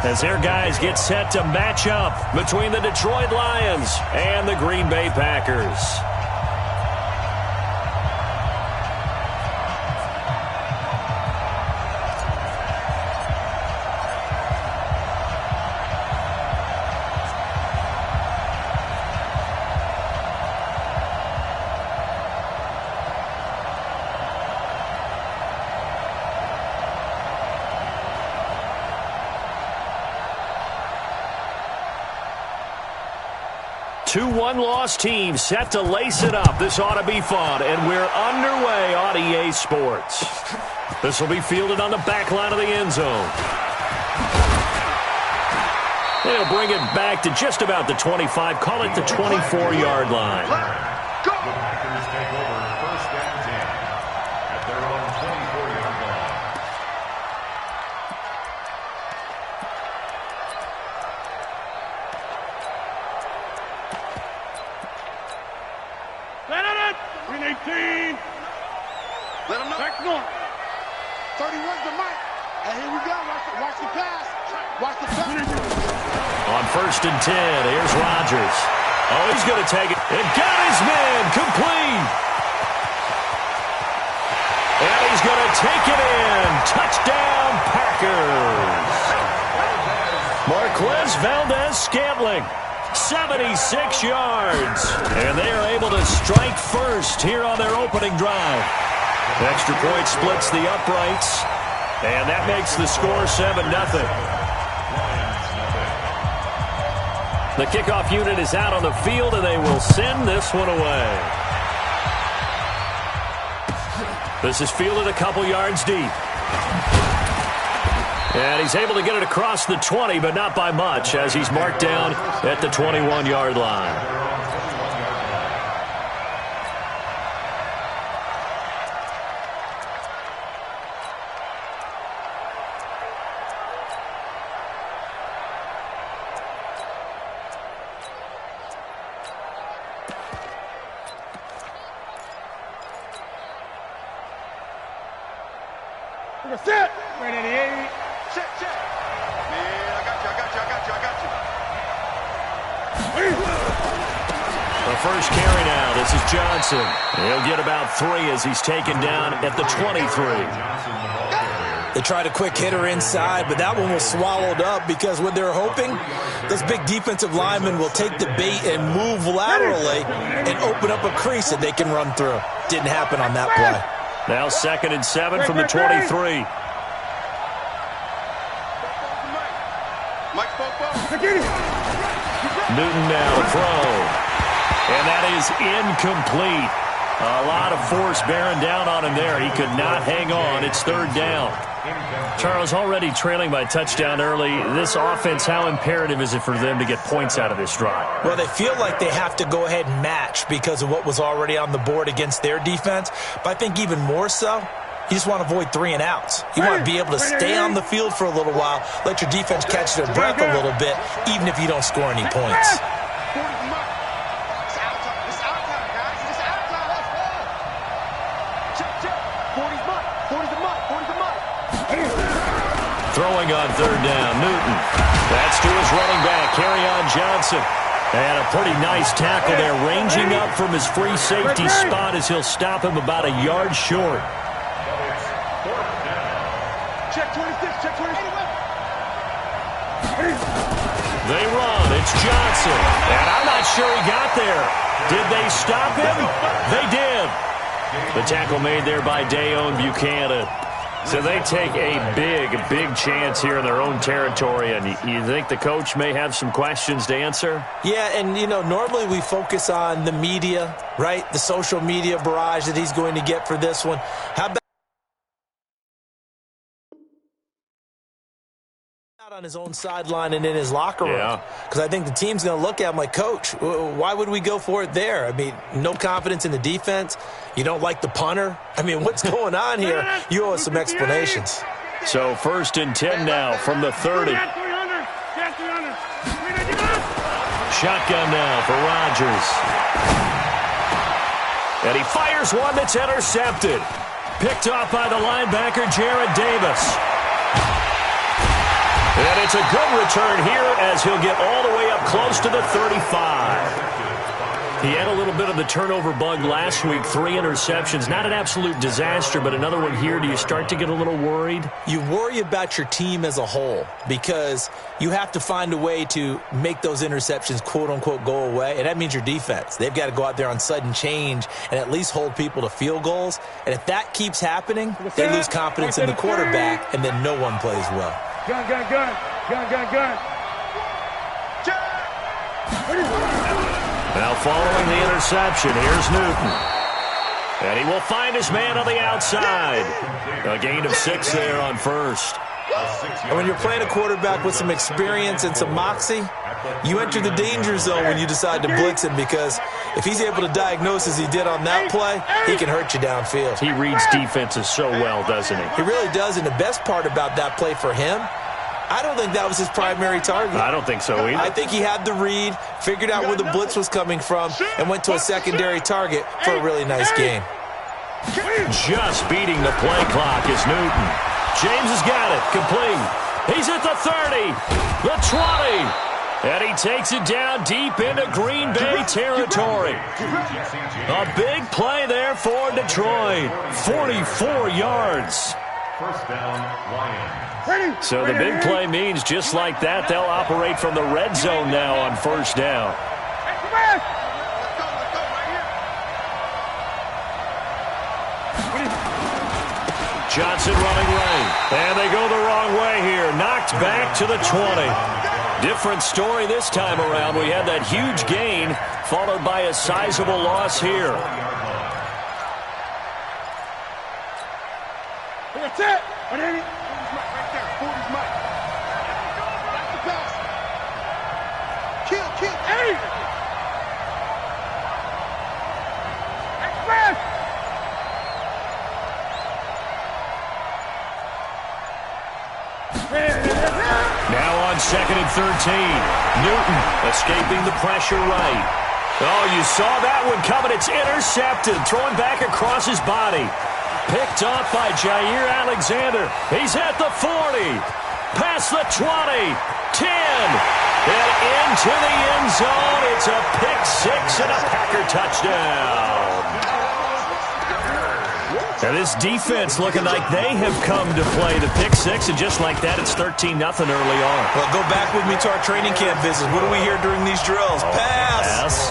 as their guys get set to match up between the Detroit Lions and the Green Bay Packers. Two one-loss teams set to lace it up. This ought to be fun, and we're underway on EA Sports. This will be fielded on the back line of the end zone. They'll bring it back to just about the 25, call it the 24-yard line. The Packers take over first and 10 at their own 24-yard line. Let it! 18. Let him know. Back north. 31's the mic. And here we go. Watch the pass. Watch the pass. On first and 10, here's Rodgers. Oh, he's going to take it. And got his man complete. And he's going to take it in. Touchdown, Packers. Marquez Valdez-Scantling. 76 yards. And they are able to strike first here on their opening drive. Extra point splits the uprights. And that makes the score 7-0. The kickoff unit is out on the field, and they will send this one away. This is fielded a couple yards deep. And he's able to get it across the 20, but not by much, as he's marked down at the 21-yard line. Set. Right at the 80. Check. Man, I got you. The first carry now. This is Johnson. He'll get about 3 as he's taken down at the 23. They tried a quick hitter inside, but that one was swallowed up because what they're hoping, those big defensive linemen will take the bait and move laterally and open up a crease that they can run through. Didn't happen on that play. Now 2nd and 7 from the 23. Newton now to throw. And that is incomplete. A lot of force bearing down on him there. He could not hang on. It's 3rd down. Charles, already trailing by touchdown early. This offense, how imperative is it for them to get points out of this drive? Well, they feel like they have to go ahead and match because of what was already on the board against their defense. But I think even more so, you just want to avoid 3 and outs. You want to be able to stay on the field for a little while, let your defense catch their breath a little bit, even if you don't score any points. Throwing on 3rd down, Newton. That's to his running back, Kerryon Johnson. And a pretty nice tackle there, ranging up from his free safety spot as he'll stop him about a yard short. Check 26, check 26. They run, it's Johnson. And I'm not sure he got there. Did they stop him? They did. The tackle made there by Dayon Buchanan. So they take a big chance here in their own territory, and you think the coach may have some questions to answer? Yeah, and, you know, normally we focus on the media, right? The social media barrage that he's going to get for this one. How about on his own sideline and in his locker room? Because I think the team's going to look at him like, Coach, why would we go for it there? I mean, no confidence in the defense. You don't like the punter. I mean, what's going on here? You owe us some explanations. So 1st and 10 now from the 30. Shotgun now for Rodgers. And he fires one that's intercepted. Picked off by the linebacker, Jared Davis. And it's a good return here as he'll get all the way up close to the 35. He had a little bit of the turnover bug last week, 3 interceptions. Not an absolute disaster, but another one here. Do you start to get a little worried? You worry about your team as a whole because you have to find a way to make those interceptions, quote-unquote, go away, and that means your defense. They've got to go out there on sudden change and at least hold people to field goals. And if that keeps happening, they lose confidence in the quarterback, and then no one plays well. Gun, gun, gun. Gun, gun, gun. Now following the interception, here's Newton. And he will find his man on the outside. A gain of 6 there on first. And when you're playing a quarterback with some experience and some moxie, you enter the danger zone when you decide to blitz him because if he's able to diagnose as he did on that play, he can hurt you downfield. He reads defenses so well, doesn't he? He really does, and the best part about that play for him, I don't think that was his primary target. I don't think so either. I think he had the read, figured out where the blitz was coming from, and went to a secondary target for a really nice gain. Just beating the play clock is Newton. James has got it. Complete. He's at the 30, the 20, and he takes it down deep into Green Bay territory. A big play there for Detroit. 44 yards. First down, Lions. So the big play means just like that, they'll operate from the red zone now on first down. Johnson running right. And they go the wrong way here. Knocked back to the 20. Different story this time around. We had that huge gain followed by a sizable loss here. That's it. Now on 2nd and 13. Newton escaping the pressure right. Oh, you saw that one coming. It's intercepted. Throwing back across his body. Picked off by Jair Alexander. He's at the 40. Past the 20. 10. And into the end zone. It's a pick 6 and a Packer touchdown. Now this defense looking like they have come to play the pick 6, and just like that, it's 13-0 early on. Well, go back with me to our training camp visits. What do we hear during these drills? Pass.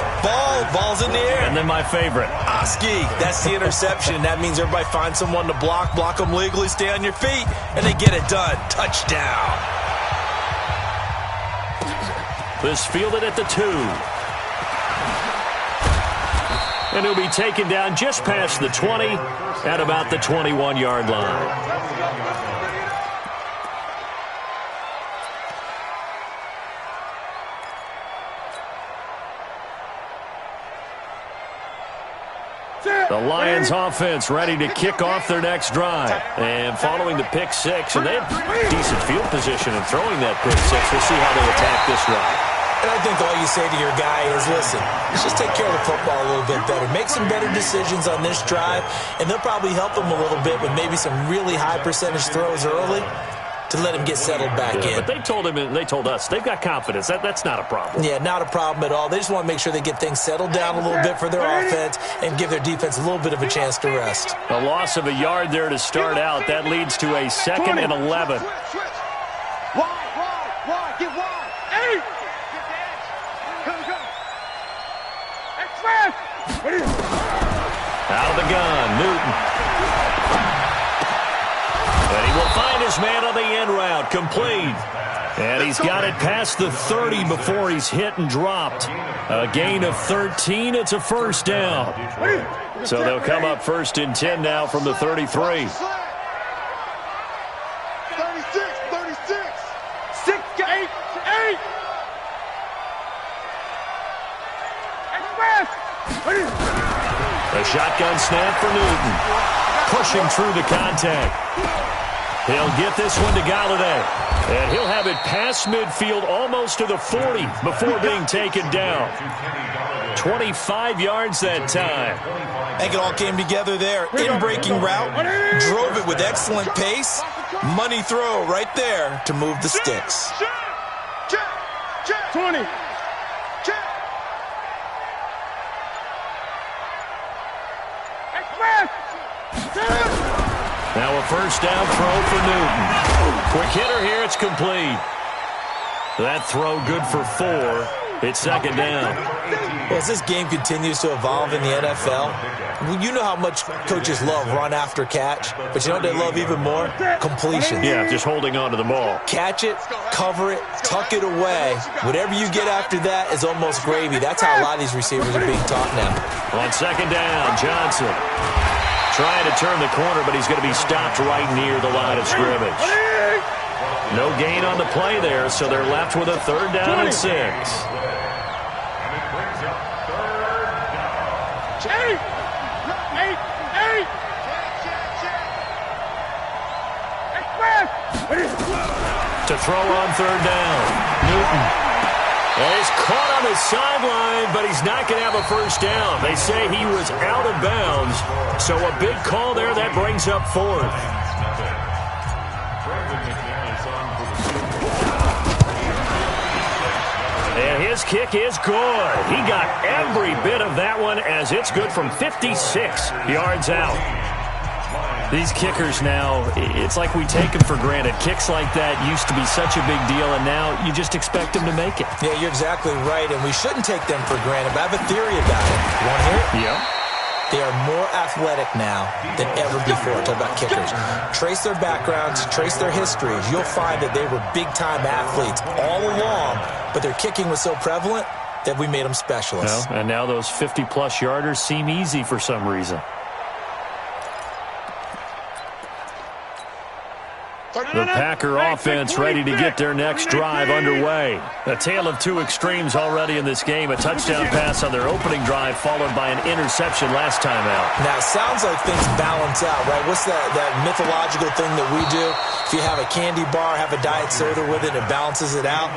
Ball's in the air. And then my favorite. Oski. That's the interception. That means everybody finds someone to block them legally, stay on your feet, and they get it done. Touchdown. This fielded at the 2. And he'll be taken down just past the 20 at about the 21-yard line. The Lions offense ready to kick off their next drive. And following the pick 6, and they have decent field position in throwing that pick 6. We'll see how they attack this drive. And I think all you say to your guy is, listen, let's just take care of the football a little bit better. Make some better decisions on this drive, and they'll probably help him a little bit with maybe some really high percentage throws early to let him get settled back in. But they told him, and they told us, they've got confidence. That's not a problem. Yeah, not a problem at all. They just want to make sure they get things settled down a little bit for their offense and give their defense a little bit of a chance to rest. A loss of a yard there to start out. That leads to a 2nd and 11. Wide, get wide. Hey! Out of the gun, Newton. And he will find his man on the end route, complete. And he's got it past the 30 before he's hit and dropped. A gain of 13, it's a first down. So they'll come up 1st and 10 now from the 33. 36. 6, 8. A shotgun snap for Newton. Pushing through the contact. He'll get this one to Galladay. And he'll have it past midfield almost to the 40 before being taken down. 25 yards that time. I think it all came together there. In-breaking route. Drove it with excellent pace. Money throw right there to move the sticks. 20. Now a first down throw for Newton. Quick hitter here, it's complete. That throw good for 4. It's second down. Well, as this game continues to evolve in the NFL, you know how much coaches love run after catch, but you know what they love even more? Completion. Yeah, just holding on to the ball. Catch it, cover it, tuck it away. Whatever you get after that is almost gravy. That's how a lot of these receivers are being taught now. On second down, Johnson trying to turn the corner, but he's going to be stopped right near the line of scrimmage. No gain on the play there, so they're left with a third down and 6. To throw on third down, Newton. Well, he's caught on the sideline, but he's not going to have a first down. They say he was out of bounds, so a big call there. That brings up 4th. And his kick is good. He got every bit of that one, as it's good from 56 yards out. These kickers now, it's like we take them for granted. Kicks like that used to be such a big deal, and now you just expect them to make it. Yeah, you're exactly right, and we shouldn't take them for granted, but I have a theory about it. You want to hear it? Yeah. They are more athletic now than ever before. Talk about kickers. Trace their backgrounds, trace their histories. You'll find that they were big-time athletes all along, but their kicking was so prevalent that we made them specialists. Well, and now those 50-plus yarders seem easy for some reason. The Packer offense ready to get their next drive underway. A tale of two extremes already in this game. A touchdown pass on their opening drive followed by an interception last time out. Now, it sounds like things balance out, right? What's that mythological thing that we do? If you have a candy bar, have a diet soda with it, it balances it out.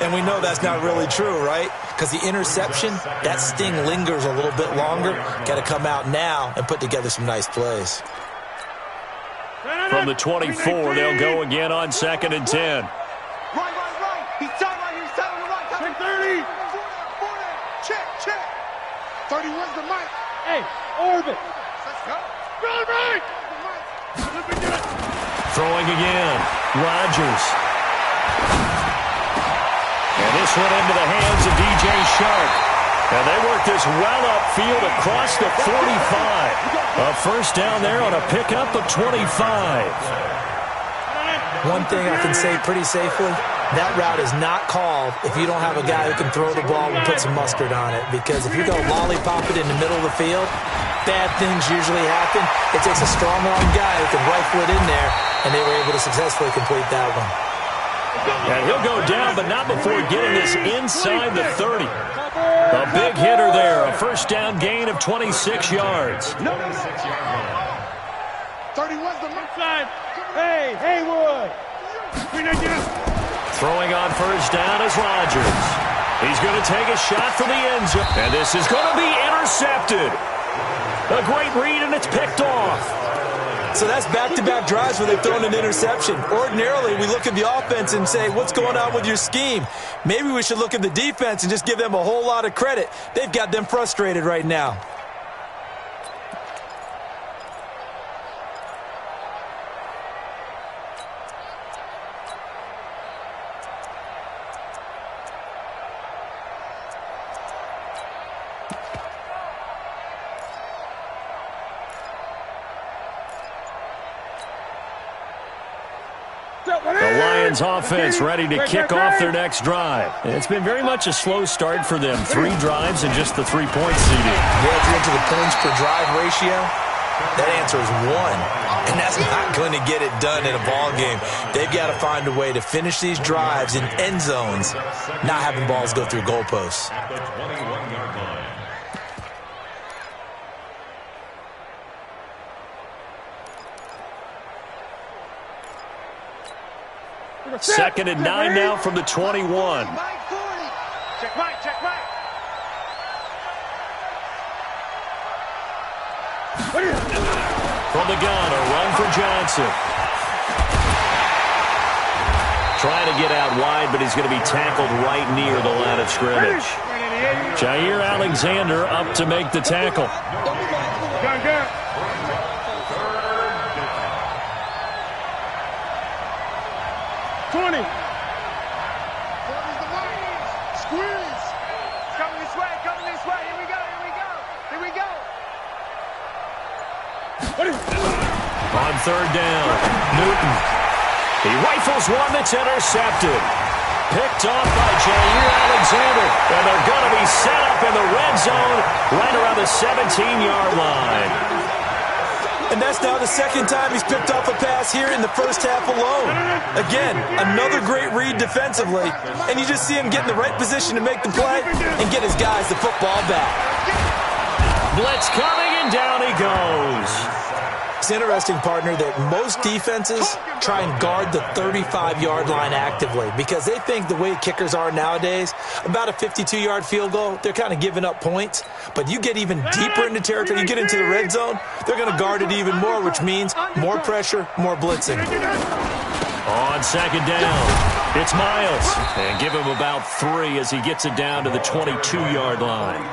And we know that's not really true, right? Because the interception, that sting lingers a little bit longer. Got to come out now and put together some nice plays. From the 24, they'll go again on 2nd and 10. Right. He's tight right. He's tight on the right. Check 30. 40. Check. 31's the mic. Hey, orbit. Let's go. Run right. Throwing again. Rodgers. And this one into the hands of DJ Shark. And they work this well upfield across the 45. A first down there on a pickup of 25. One thing I can say pretty safely, that route is not called if you don't have a guy who can throw the ball and put some mustard on it. Because if you're going to lollipop it in the middle of the field, bad things usually happen. It takes a strong-arm guy who can rifle it in there, and they were able to successfully complete that one. And he'll go down, but not before getting this inside the 30. A big hitter there, a first down gain of 26 yards. 31's the mic. Hey, Haywood. Throwing on first down is Rodgers. He's going to take a shot for the end zone. And this is going to be intercepted. A great read, and it's picked off. So that's back-to-back drives where they've thrown an interception. Ordinarily, we look at the offense and say, what's going on with your scheme? Maybe we should look at the defense and just give them a whole lot of credit. They've got them frustrated right now. The Lions offense ready to kick off their next drive. It's been very much a slow start for them. 3 drives and just the 3-point seeding. Yeah, if you get to the points per drive ratio, that answer is 1. And that's not going to get it done in a ball game. They've got to find a way to finish these drives in end zones, not having balls go through goalposts. At the 21-yard line. Second and 9 now from the 21. Mike 40. Check Mike. From the gun, a run for Johnson. Trying to get out wide, but he's going to be tackled right near the line of scrimmage. Jair Alexander up to make the tackle. 20. Squeeze. Coming this way, coming this way. Here we go, here we go. Here we go. On third down, Newton. He rifles one that's intercepted. Picked off by Jair Alexander. And they're going to be set up in the red zone right around the 17-yard line. And that's now the second time he's picked off a pass here in the first half alone. Again, another great read defensively. And you just see him get in the right position to make the play and get his guys the football back. Blitz coming, and down he goes. It's interesting, partner, that most defenses try and guard the 35-yard line actively because they think the way kickers are nowadays, about a 52-yard field goal, they're kind of giving up points. But you get even deeper into territory, you get into the red zone, they're going to guard it even more, which means more pressure, more blitzing. On second down, it's Miles. And give him about 3 as he gets it down to the 22-yard line.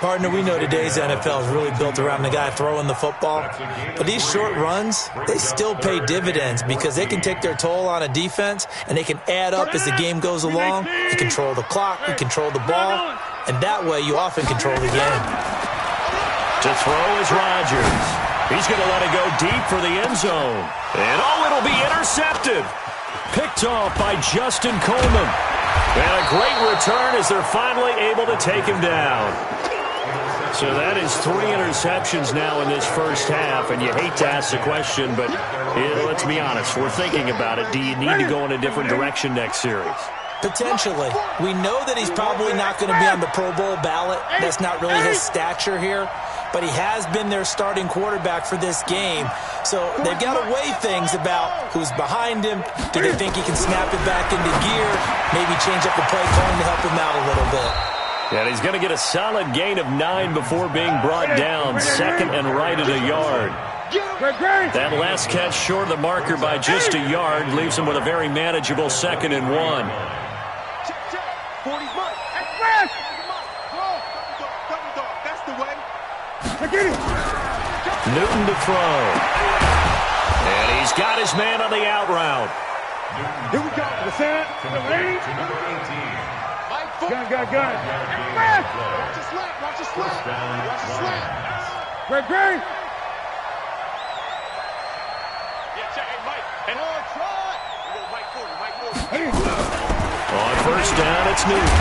Partner, we know today's NFL is really built around the guy throwing the football. But these short runs, they still pay dividends because they can take their toll on a defense and they can add up as the game goes along. You control the clock, you control the ball, and that way you often control the game. To throw is Rodgers. He's going to let it go deep for the end zone. And it'll be intercepted. Picked off by Justin Coleman. And a great return as they're finally able to take him down. So that is 3 interceptions now in this first half, and you hate to ask the question, but let's be honest, we're thinking about it. Do you need to go in a different direction next series? Potentially. We know that he's probably not going to be on the Pro Bowl ballot. That's not really his stature here, but he has been their starting quarterback for this game. So they've got to weigh things about who's behind him. Do they think he can snap it back into gear? Maybe change up the play calling to help him out a little bit. And he's going to get a solid gain of 9 before being brought down. Second and right at a yard. That last catch short of the marker by just a yard leaves him with a very manageable 2nd and 1. Newton to throw. And he's got his man on the out route. Here we go. The center. The 18. Gun. Watch your slant. Watch your slant. Watch your slant. Great. Yeah, check. Hey, Mike. And Mike forward. On first down, it's Newton.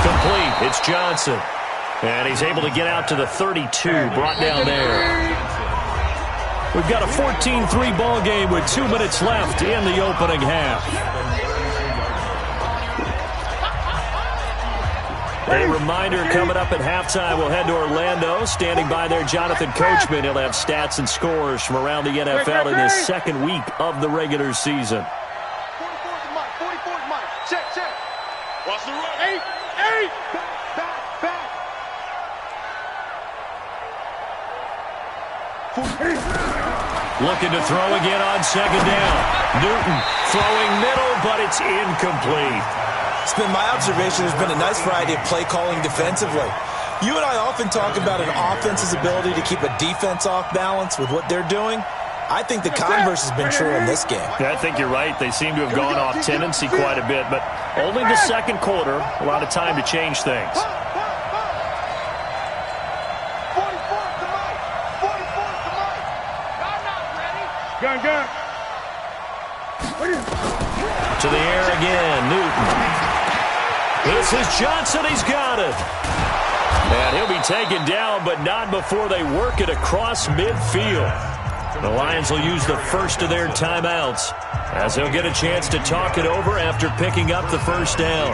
Complete. It's Johnson. And he's able to get out to the 32, brought down there. We've got a 14-3 ball game with 2 minutes left in the opening half. A reminder coming up at halftime, we'll head to Orlando. Standing by there, Jonathan Coachman. He'll have stats and scores from around the NFL in his second week of the regular season. 44's Mike. 44's Mike. Check. Watch the run. 8. Back. Looking to throw again on second down. Newton throwing middle, but it's incomplete. It's been my observation there's been a nice variety of play calling defensively. You and I often talk about an offense's ability to keep a defense off balance with what they're doing. I think the converse has been true in this game. Yeah, I think you're right. They seem to have gone off tendency quite a bit, but only the second quarter, a lot of time to change things. 44's the Mike. 44's the Mike. I'm not ready. Gun. To the air again, Newton. This is Johnson. He's got it. And he'll be taken down, but not before they work it across midfield. The Lions will use the first of their timeouts as they'll get a chance to talk it over after picking up the first down.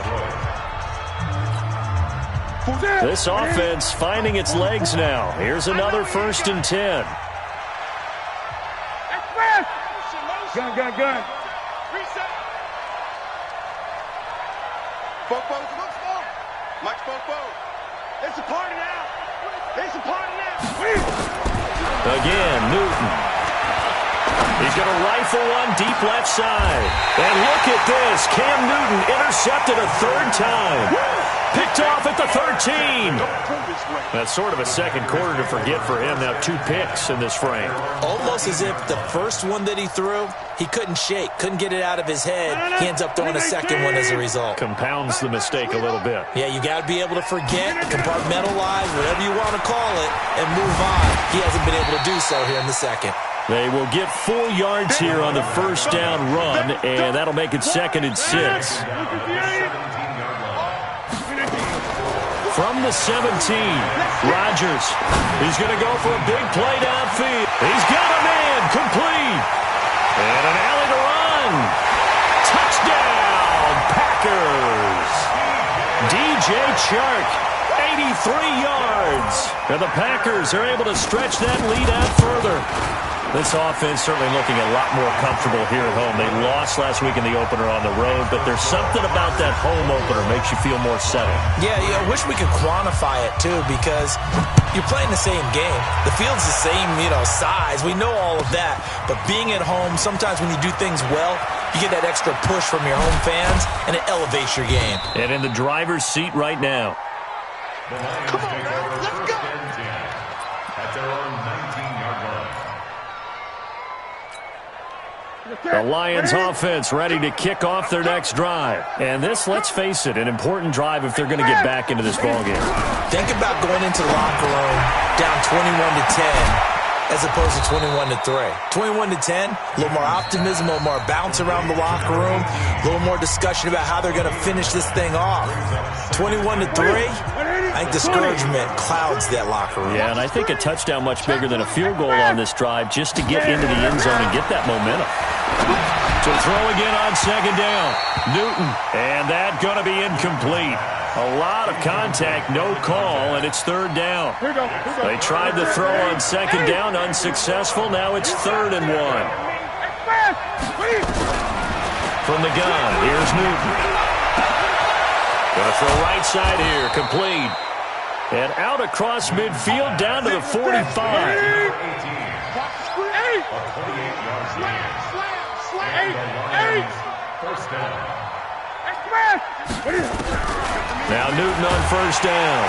This offense finding its legs now. Here's another 1st and 10. Gun. Reset. Football. Mike's football. It's a party now. Again, Newton. He's going to rifle one deep left side. And look at this. Cam Newton intercepted a third time. Picked off at the 13. That's sort of a second quarter to forget for him. Now 2 picks in this frame. Almost as if the first one that he threw, he couldn't shake, couldn't get it out of his head. He ends up throwing a second one as a result. Compounds the mistake a little bit. Yeah, you got to be able to forget, compartmentalize, whatever you want to call it, and move on. He hasn't been able to do so here in the second. They will get 4 yards here on the first down run, and that'll make it 2nd and 6. From the 17, Rodgers. He's going to go for a big play downfield. He's got a man, complete. And an alley to run. Touchdown, Packers. DJ Chark, 83 yards. And the Packers are able to stretch that lead out further. This offense certainly looking a lot more comfortable here at home. They lost last week in the opener on the road, but there's something about that home opener makes you feel more settled. Yeah, I wish we could quantify it, too, because you're playing the same game. The field's the same, size. We know all of that. But being at home, sometimes when you do things well, you get that extra push from your home fans, and it elevates your game. And in the driver's seat right now. Come on, man. Let's go. At their own 19-yard line. The Lions offense ready to kick off their next drive. And this, let's face it, an important drive if they're going to get back into this ballgame. Think about going into the locker room down 21-10 as opposed to 21-3. 21-10, a little more optimism, a little more bounce around the locker room, a little more discussion about how they're going to finish this thing off. 21-3, I think discouragement clouds that locker room. Yeah, and I think a touchdown much bigger than a field goal on this drive just to get into the end zone and get that momentum. To throw again on second down. Newton, and that going to be incomplete. A lot of contact, no call, and it's third down. They tried to throw on second down, unsuccessful. Now it's 3rd and 1. From the gun, here's Newton. Going to throw right side here, complete. And out across midfield, down to the 45. First down. Now Newton on first down.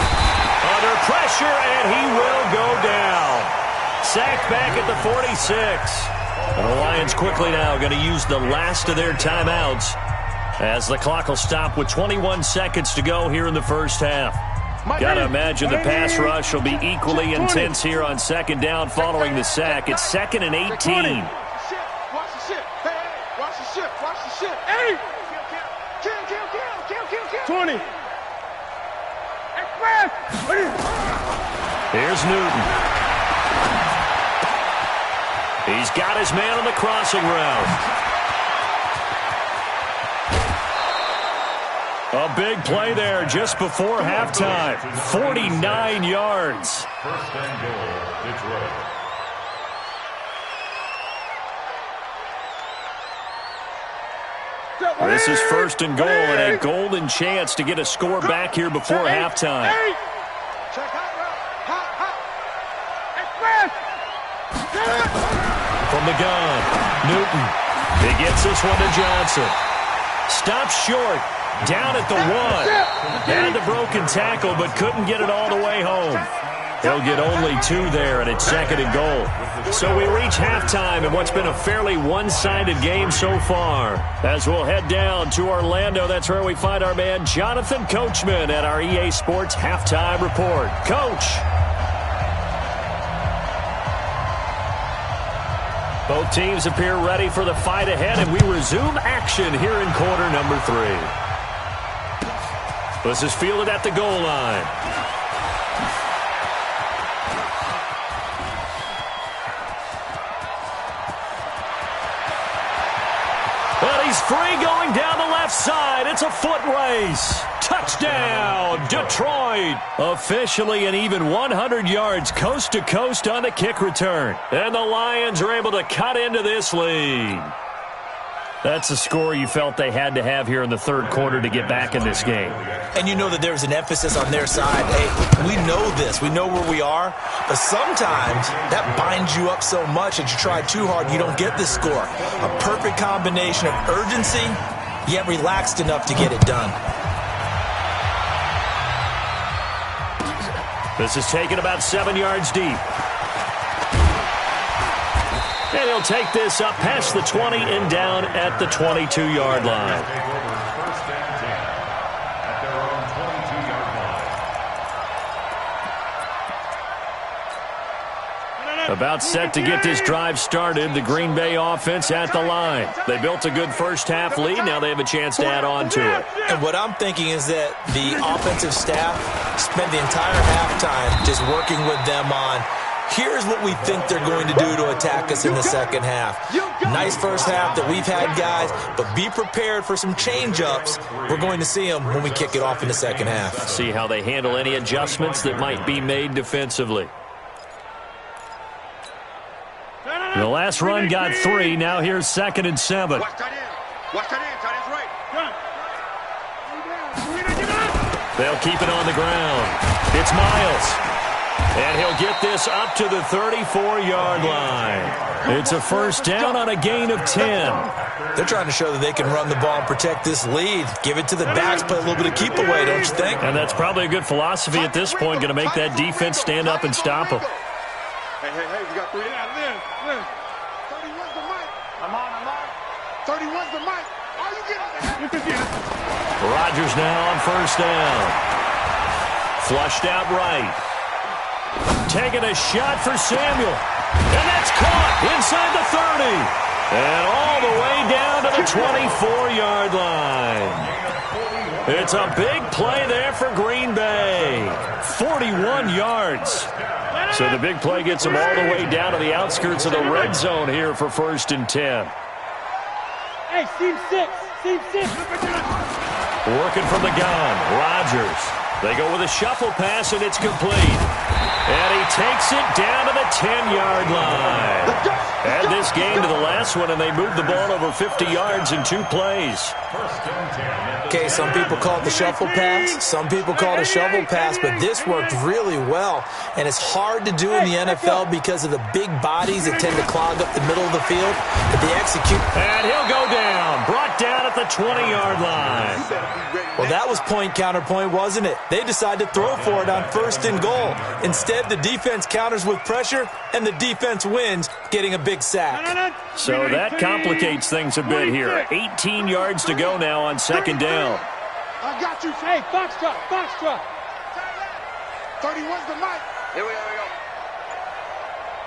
Under pressure, and he will go down. Sacked back at the 46. And the Lions quickly now going to use the last of their timeouts as the clock will stop with 21 seconds to go here in the first half. Got to imagine the pass rush will be equally intense here on second down following the sack. It's 2nd and 18. Watch the ship. Hey, watch the ship. Watch the ship. Hey! Kill. 20. Here's Newton. He's got his man on the crossing route. A big play there just before halftime. 49 yards. First and goal, Detroit. This is 1st and goal and a golden chance to get a score back here before halftime. From the gun, Newton. He gets this one to Johnson. Stops short. Down at the 1. Had the broken tackle, but couldn't get it all the way home. He'll get only 2 there, and it's 2nd and goal. So we reach halftime in what's been a fairly one-sided game so far. As we'll head down to Orlando, that's where we find our man Jonathan Coachman at our EA Sports Halftime Report. Coach. Both teams appear ready for the fight ahead, and we resume action here in quarter number 3. This is fielded at the goal line. Well, he's free going down the left side. It's a foot race. Touchdown, Detroit. Officially an even 100 yards coast to coast on the kick return. And the Lions are able to cut into this lead. That's the score you felt they had to have here in the third quarter to get back in this game. And you know that there's an emphasis on their side. Hey, we know this. We know where we are. But sometimes that binds you up so much that you try too hard, you don't get this score. A perfect combination of urgency, yet relaxed enough to get it done. This is taken about 7 yards deep. And he'll take this up past the 20 and down at the 22-yard line. About set to get this drive started, the Green Bay offense at the line. They built a good first-half lead. Now they have a chance to add on to it. And what I'm thinking is that the offensive staff spent the entire halftime just working with them on, here's what we think they're going to do to attack us in the second half. Nice first half that we've had, guys, but be prepared for some change-ups. We're going to see them when we kick it off in the second half. See how they handle any adjustments that might be made defensively. The last run got 3. Now here's 2nd and 7. Watch that in. Watch that in. Tight end's right. They'll keep it on the ground. It's Miles. And he'll get this up to the 34-yard line. It's a first down on a gain of 10. They're trying to show that they can run the ball and protect this lead. Give it to the backs, play a little bit of keep away, don't you think? And that's probably a good philosophy at this point, going to make that defense stand up and stop them. Hey, we got 3. Lynn. 31's the mic. I'm on. 31's the mic. All you get is Rodgers now on first down. Flushed out right. Taking a shot for Samuel. And that's caught inside the 30. And all the way down to the 24-yard line. It's a big play there for Green Bay. 41 yards. So the big play gets them all the way down to the outskirts of the red zone here for 1st and 10. Hey, Team 6. Working from the gun, Rodgers. They go with a shuffle pass, and it's complete. And he takes it down to the 10-yard line. Add this game to the last one, and they moved the ball over 50 yards in 2 plays. Okay, some people call it the shuffle pass. Some people call it a shovel pass, but this worked really well. And it's hard to do in the NFL because of the big bodies that tend to clog up the middle of the field. But they execute. And he'll go down. Brought down at the 20-yard line. Well, that was point counterpoint, wasn't it? They decided to throw for it on 1st and goal. Instead, the defense counters with pressure, and the defense wins, getting a big sack. So that complicates things a bit here. 18 yards to go now on 2nd down. I got you. Hey, Foxtrot. 31's the mic. Here we go.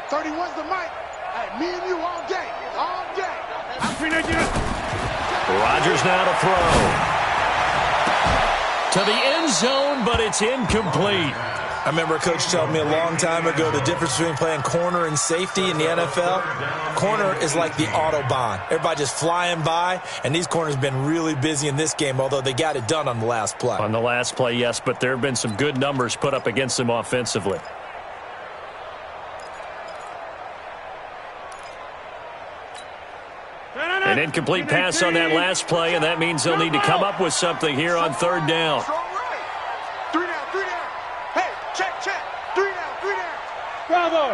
31's the mic. Hey, me and you all day. Rodgers now to throw. To the end zone, but it's incomplete. I remember a coach telling me a long time ago the difference between playing corner and safety in the NFL. Corner is like the Autobahn. Everybody just flying by, and these corners have been really busy in this game, although they got it done on the last play. On the last play, yes, but there have been some good numbers put up against them offensively. An incomplete pass on that last play, and that means they'll need to come up with something here on 3rd down. 3 down. Hey, check. 3 down. Bravo.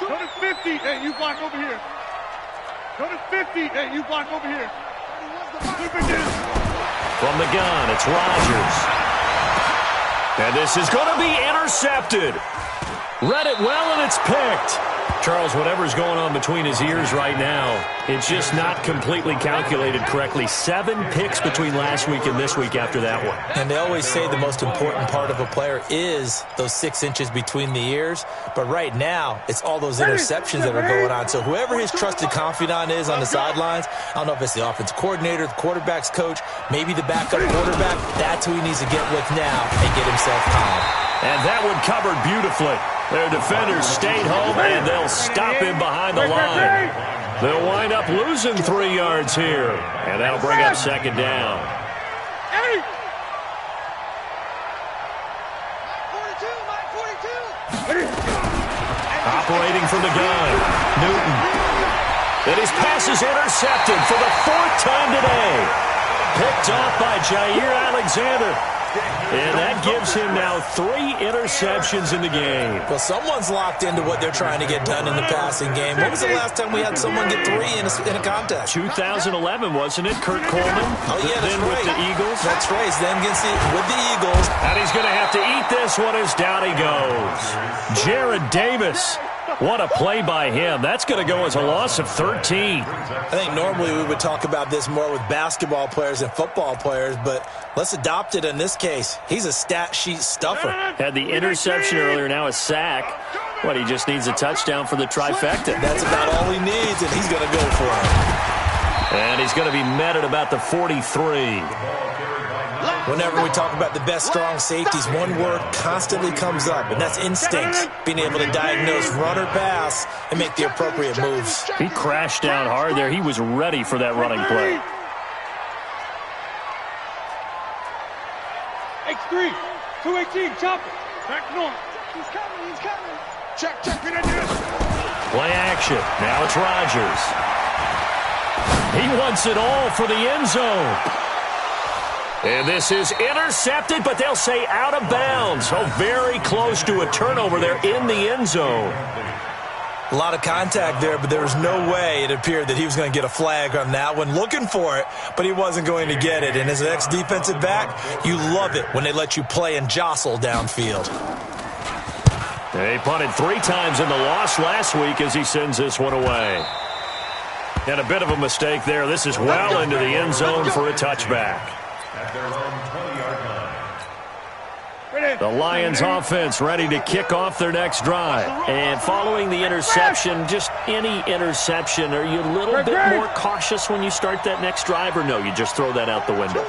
Go to 50. Hey, you block over here. Go to 50. Hey, you block over here. From the gun, it's Rodgers. And this is going to be intercepted. Read it well, and it's picked. Charles, whatever's going on between his ears right now, it's just not completely calculated correctly. 7 picks between last week and this week after that one. And they always say the most important part of a player is those 6 inches between the ears. But right now, it's all those interceptions that are going on. So whoever his trusted confidant is on the sidelines, I don't know if it's the offense coordinator, the quarterback's coach, maybe the backup quarterback, that's who he needs to get with now and get himself calm. And that one covered beautifully. Their defenders stayed home, and they'll stop him behind the line. They'll wind up losing 3 yards here, and that'll bring up 2nd down. 42. Operating from the gun, Newton. And his pass is intercepted for the 4th time today. Picked off by Jair Alexander. And that gives him now 3 interceptions in the game. Well, someone's locked into what they're trying to get done in the passing game. When was the last time we had someone get 3 in a contest? 2011, wasn't it? Kurt Coleman. Oh, yeah, that's then right. with the Eagles. That's right. Then with the Eagles. And he's going to have to eat this one as down he goes. Jared Davis. What a play by him. That's going to go as a loss of 13. I think normally we would talk about this more with basketball players and football players, but let's adopt it in this case. He's a stat sheet stuffer. Had the interception earlier, now a sack. What, he just needs a touchdown for the trifecta. That's about all he needs, and he's going to go for it. And he's going to be met at about the 43. Whenever we talk about the best strong safeties, one word constantly comes up, and that's instinct. Being able to diagnose run or pass and make the appropriate moves. He crashed down hard there. He was ready for that running play. X3, 218, chop it. Back north. He's coming. Check, get in there. Play action. Now it's Rodgers. He wants it all for the end zone. And this is intercepted, but they'll say out of bounds. So very close to a turnover there in the end zone. A lot of contact there, but there was no way it appeared that he was going to get a flag on that one. Looking for it, but he wasn't going to get it. And as an ex-defensive back, you love it when they let you play and jostle downfield. They punted 3 times in the loss last week as he sends this one away. And a bit of a mistake there. This is well into the end zone for a touchback. At their own 20-yard line. The Lions offense ready to kick off their next drive. And following the interception, just any interception, are you a little bit more cautious when you start that next drive, or no, you just throw that out the window?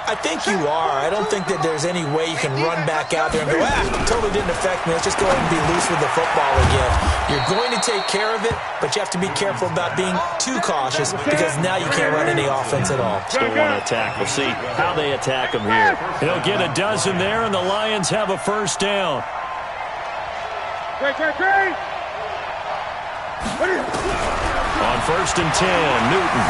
I think you are. I don't think that there's any way you can run back out there and go, totally didn't affect me. Let's just go ahead and be loose with the football again. You're going to take care of it, but you have to be careful about being too cautious because now you can't run any offense at all. Still want to attack. We'll see how they attack him here. They'll get a dozen there, and the Lions have a first down. Great. On 1st and 10, Newton.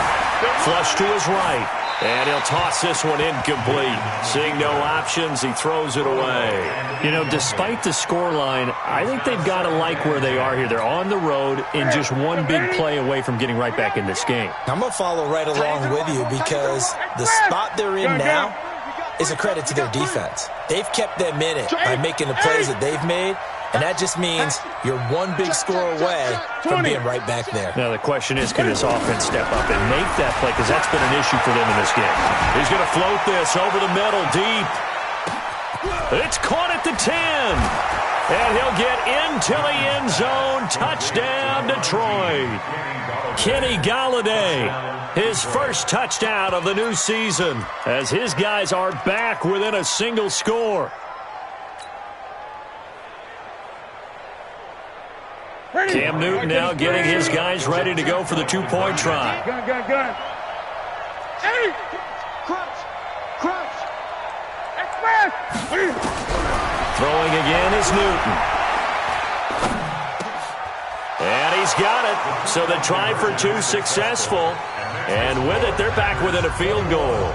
Flush to his right. And he'll toss this one incomplete. Seeing no options, he throws it away. You know, despite the scoreline, I think they've got to like where they are here. They're on the road and just one big play away from getting right back in this game. I'm going to follow right along with you because the spot they're in now is a credit to their defense. They've kept them in it by making the plays that they've made, and that just means you're one big score away from being right back there. Now, the question is, can this offense step up and make that play? Because that's been an issue for them in this game. He's going to float this over the middle deep. It's caught at the 10. And he'll get into the end zone. Touchdown, Detroit. Kenny Golladay, his first touchdown of the new season, as his guys are back within a single score. Cam Newton now getting his guys ready to go for the 2-point try. Gun. Hey! Crunch! Throwing again is Newton. And he's got it. So the try for 2 successful. And with it, they're back within a field goal.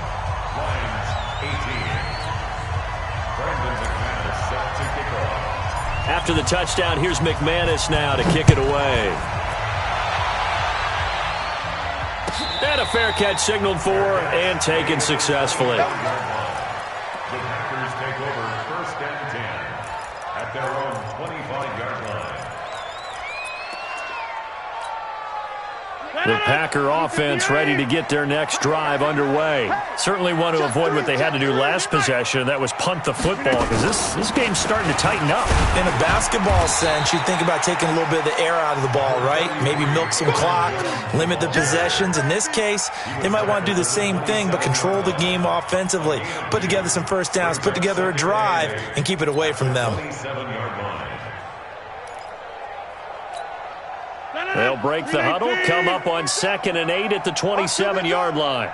After the touchdown, here's McManus now to kick it away. And a fair catch signaled for and taken successfully. The Packers take over 1st and 10 at their own 25-yard line. The Packer offense ready to get their next drive underway. Certainly want to avoid what they had to do last possession, and that was punt the football, because this game's starting to tighten up. In a basketball sense, you think about taking a little bit of the air out of the ball, right? Maybe milk some clock, limit the possessions. In this case, they might want to do the same thing, but control the game offensively. Put together some first downs, put together a drive, and keep it away from them. 27-yard line. They'll break the huddle, come up on 2nd and 8 at the 27-yard line.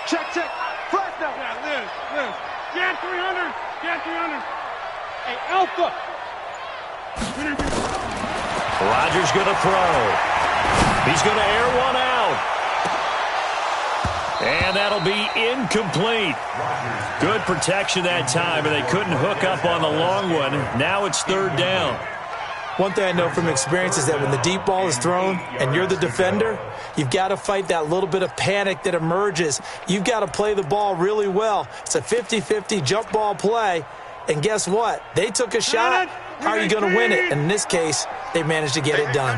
Check. Flash now. Liz. Get 300. Hey, Alpha. Rodgers going to throw. He's going to air one out. And that'll be incomplete. Good protection that time, and they couldn't hook up on the long one. Now it's third down. One thing I know from experience is that when the deep ball is thrown and you're the defender, you've got to fight that little bit of panic that emerges. You've got to play the ball really well. It's a 50-50 jump ball play. And guess what? They took a shot. How are you going to win it? And in this case, they managed to get it done.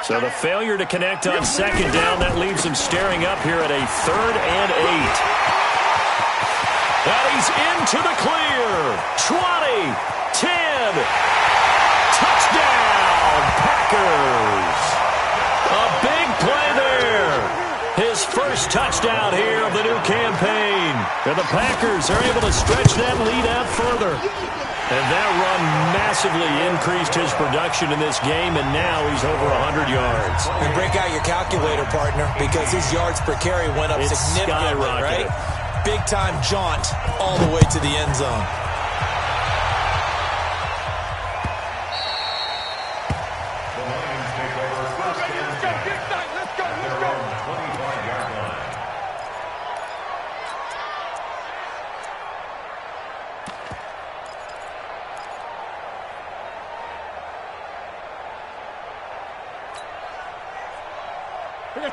So the failure to connect on second down, that leaves him staring up here at a 3rd and 8. And he's into the clear. 20, 10. Touchdown, Packers. A big play there. His first touchdown here of the new campaign. And the Packers are able to stretch that lead out further. And that run massively increased his production in this game, and now he's over 100 yards. And break out your calculator, partner, because his yards per carry went up significantly, right? Big-time jaunt all the way to the end zone.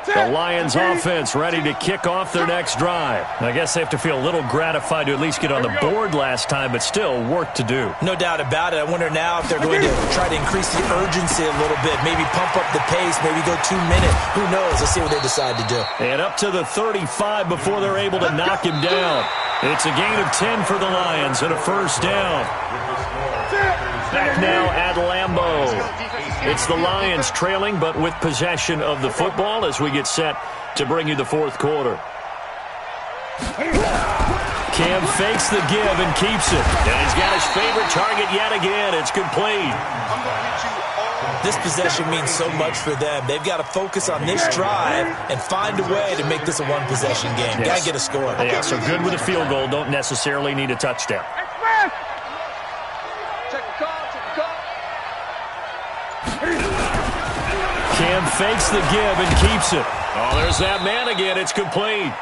The Lions offense ready to kick off their next drive. I guess they have to feel a little gratified to at least get on the board last time, but still work to do. No doubt about it. I wonder now if they're going to try to increase the urgency a little bit, maybe pump up the pace, maybe go 2 minutes. Who knows? Let's see what they decide to do. And up to the 35 before they're able to knock him down. It's a gain of 10 for the Lions and a first down. Back now at Lambeau. It's the Lions trailing, but with possession of the football as we get set to bring you the fourth quarter. Cam fakes the give and keeps it. And he's got his favorite target yet again. It's complete. This possession means so much for them. They've got to focus on this drive and find a way to make this a one-possession game. Yes. Got to get a score. Yeah, so good with a field goal. Don't necessarily need a touchdown. Cam fakes the give and keeps it. Oh, there's that man again. It's complete.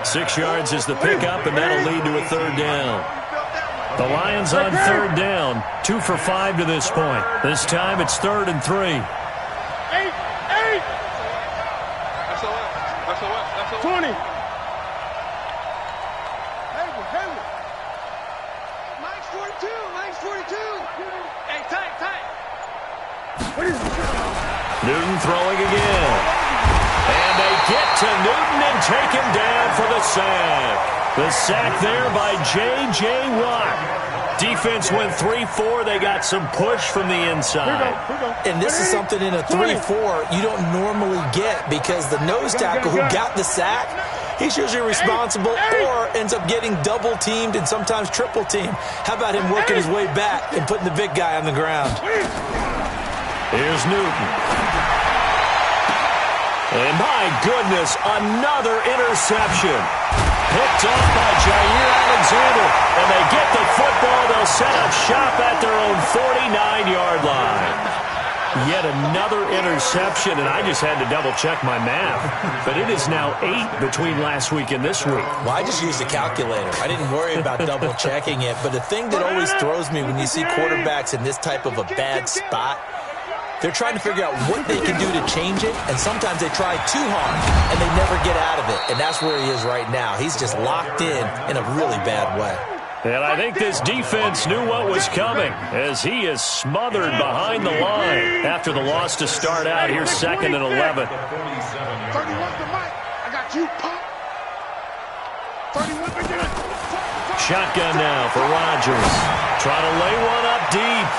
6 yards is the pickup, and that'll lead to a third down. The Lions on third down, 2 for 5 to this point. This time it's 3rd and 3. 20. Newton throwing again. And they get to Newton and take him down for the sack. The sack there by J.J. Watt. Defense went 3-4. They got some push from the inside. And this is something in a 3-4 you don't normally get because the nose tackle who got the sack, he's usually responsible or ends up getting double-teamed and sometimes triple-teamed. How about him working his way back and putting the big guy on the ground? Here's Newton. And my goodness, another interception. Picked off by Jair Alexander. And they get the football. They'll set up shop at their own 49-yard line. Yet another interception, and I just had to double-check my math. But it is now 8 between last week and this week. Well, I just used a calculator. I didn't worry about double-checking it. But the thing that always throws me when you see quarterbacks in this type of a bad spot, they're trying to figure out what they can do to change it, and sometimes they try too hard, and they never get out of it. And that's where he is right now. He's just locked in a really bad way. And I think this defense knew what was coming as he is smothered behind the line after the loss to start out. Here's 2nd and 11. 31's the mic. I got you, pop. 31 again. Shotgun now for Rodgers. Trying to lay one up deep.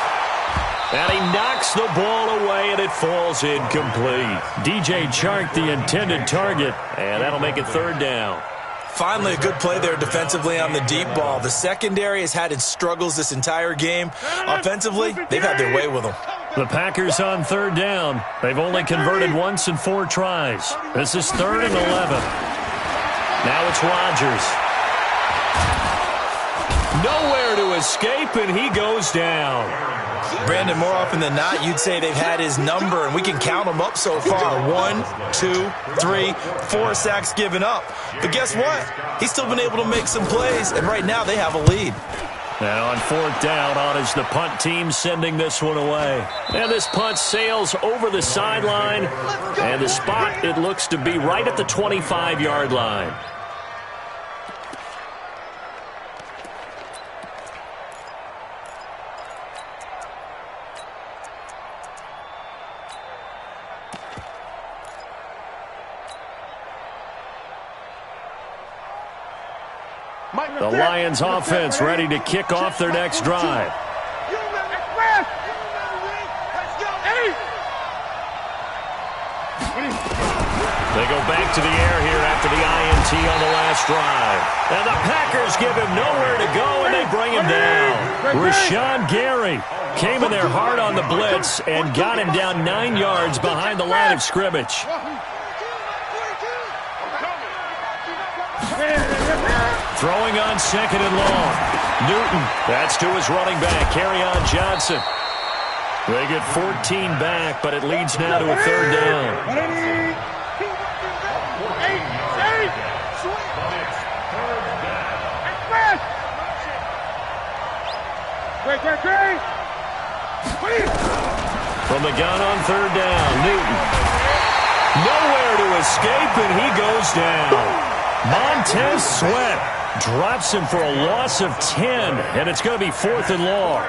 And he knocks the ball away, and it falls incomplete. DJ Chark, the intended target, and that'll make it 3rd down. Finally, a good play there defensively on the deep ball. The secondary has had its struggles this entire game. Offensively, they've had their way with them. The Packers on 3rd down. They've only converted once in 4 tries. This is 3rd and 11. Now it's Rodgers. Nowhere to escape, and he goes down. Brandon, more often than not, you'd say they've had his number, and we can count them up so far. 1, 2, 3, 4 sacks given up. But guess what? He's still been able to make some plays, and right now they have a lead. And on 4th down, on is the punt team sending this one away. And this punt sails over the sideline, and the spot, it looks to be right at the 25-yard line. The Lions offense ready to kick off their next drive. They go back to the air here after the INT on the last drive. And the Packers give him nowhere to go, and they bring him down. Rashawn Gary came in there hard on the blitz and got him down 9 yards behind the line of scrimmage. Throwing on 2nd and long. Newton, that's to his running back, Kerryon Johnson. They get 14 back, but it leads now to a 3rd down. From the gun on 3rd down, Newton. Nowhere to escape, and he goes down. Montez Sweat drops him for a loss of 10, and it's going to be 4th and long.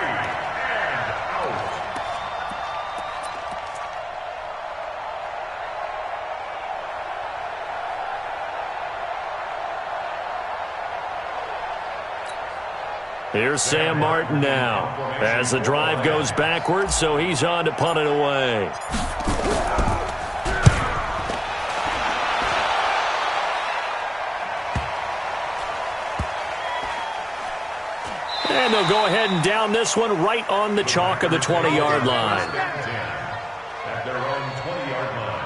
Here's Sam Martin now as the drive goes backwards, so he's on to punt it away. And they'll go ahead and down this one right on the chalk of the 20-yard line. At their own 20-yard line.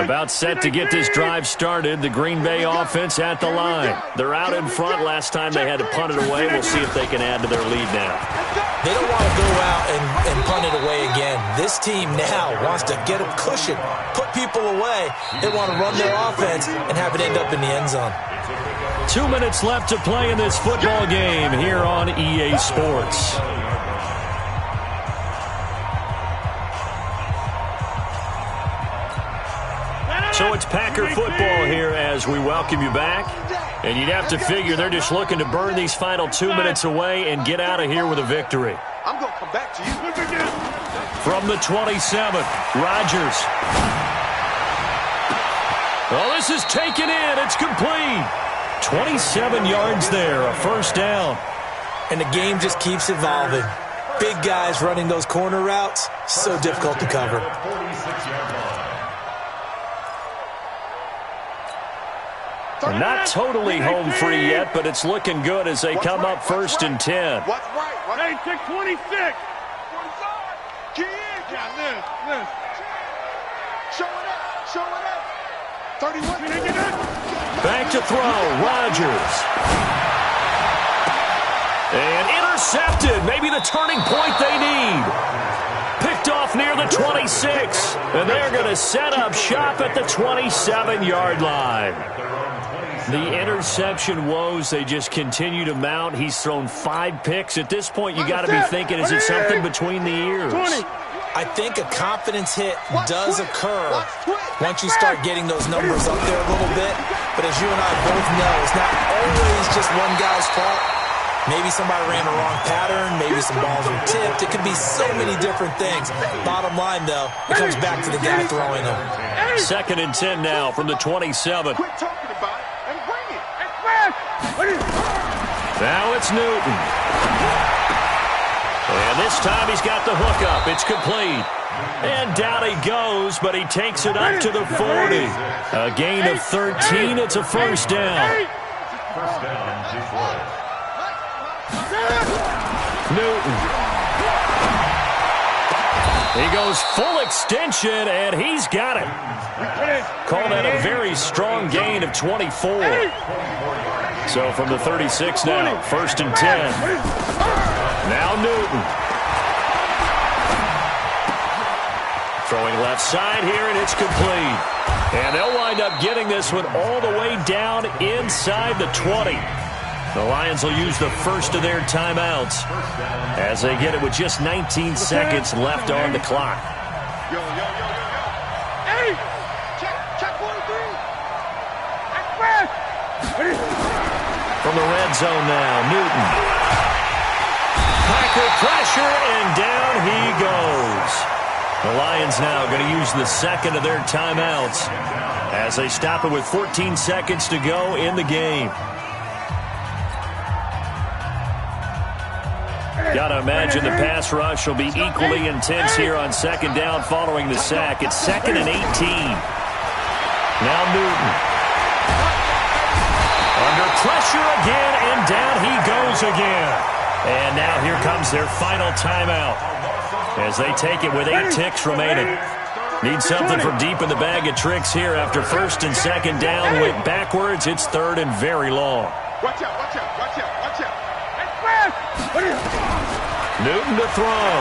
About set to get this drive started. The Green Bay offense at the line. They're out in front. Last time they had to punt it away. We'll see if they can add to their lead now. They don't want to go out and punt it away again. This team now wants to get a cushion, put people away. They want to run their offense and have it end up in the end zone. 2 minutes left to play in this football game here on EA Sports. So it's Packer football here as we welcome you back. And you'd have to figure they're just looking to burn these final 2 minutes away and get out of here with a victory. I'm going to come back to you. From the 27, Rodgers. Oh, this is taken in. It's complete. 27 yards there, a 1st down. And the game just keeps evolving. Big guys running those corner routes, so difficult to cover. They're not totally home free yet, but it's looking good as they come up 1st and 10. What's right? Hey, take 26. Get in. Yeah, live. Show it up. 31. Back to throw, Rodgers. And intercepted, maybe the turning point they need. Picked off near the 26, and they're going to set up shop at the 27-yard line. The interception woes, they just continue to mount. He's thrown 5 picks. At this point, you got to be thinking, is it something between the ears? I think a confidence hit does occur once you start getting those numbers up there a little bit. But as you and I both know, it's not always just one guy's fault. Maybe somebody ran a wrong pattern. Maybe some balls were tipped. It could be so many different things. Bottom line, though, it comes back to the guy throwing them. 2nd and 10 now from the 27. Quit talking about it and bring it. Now it's Newton. And this time he's got the hook up. It's complete. And down he goes, but he takes it up to the 40. A gain of 13. It's a 1st down. 1st down, Detroit. Newton. He goes full extension, and he's got it. Call that a very strong gain of 24. So from the 36 now, 1st and 10. Now Newton. Throwing left side here, and it's complete. And they'll wind up getting this one all the way down inside the 20. The Lions will use the first of their timeouts as they get it with just 19 seconds left on the clock. Yo. Hey! Check 43! From the red zone now, Newton. Packer pressure, and down he goes. The Lions now going to use the second of their timeouts as they stop it with 14 seconds to go in the game. Got to imagine the pass rush will be equally intense here on second down following the sack. It's 2nd and 18. Now Newton. Under pressure again, and down he goes again. And now here comes their final timeout as they take it with 8 ticks remaining. Need something from deep in the bag of tricks here after 1st and 2nd down. Went backwards. It's 3rd and very long. Watch out. Newton to throw. Well,